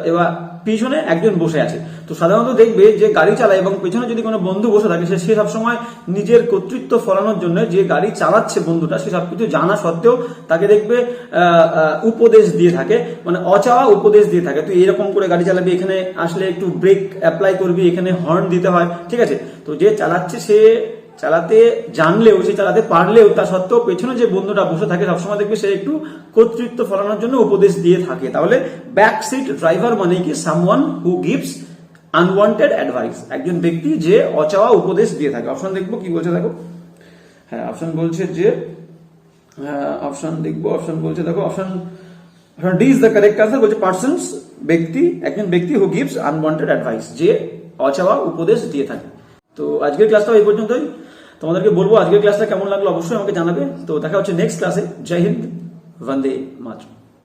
এবার পিছনে একজন বসে আছে। তো সাধারণত দেখবে যে গাড়ি চালায় এবং পেছনে যদি কোনো বন্ধু বসে থাকে, সে সবসময় নিজের কর্তৃত্ব ফলানোর জন্য, যে গাড়ি চালাচ্ছে বন্ধুটা, সে সবকিছু জানা সত্ত্বেও তাকে দেখবে উপদেশ দিয়ে থাকে, মানে অচাওয়া উপদেশ দিয়ে থাকে। তো এরকম করে গাড়ি চালাবি, এখানে আসলে একটু ব্রেক অ্যাপ্লাই করবি, এখানে হর্ন দিতে হয়। ঠিক আছে, তো যে চালাচ্ছে সে চালাতে জানলেও, সে চালাতে পারলেও, তা সত্ত্বেও পেছনে যে বন্ধুটা বসে থাকে সবসময় দেখবে সে একটু কর্তৃত্ব ফলানোর জন্য উপদেশ দিয়ে থাকে। তাহলে ব্যাক সিট ড্রাইভার মানে কি someone who gives unwanted advice, একজন ব্যক্তি যে অচাওয়া উপদেশ দিয়ে থাকে। অপশন দেখবো কি বলছে দেখো, হ্যাঁ অপশন বলছে যে অপশন দেখবো, অপশন বলছে দেখো, option D is the correct answer, বলছে পার্সনস ব্যক্তি, একজন ব্যক্তি হু গিভস আনওয়ান্টেড অ্যাডভাইস, যে অচাওয়া উপদেশ দিয়ে থাকে। তো আজকের ক্লাসটা এই পর্যন্তই। তোমাদেরকে বলবো আজকের ক্লাসটা কেমন লাগলো অবশ্যই আমাকে জানাবে। তো দেখা হচ্ছে নেক্সট ক্লাসে। জয় হিন্দ, বন্দে মাতরম।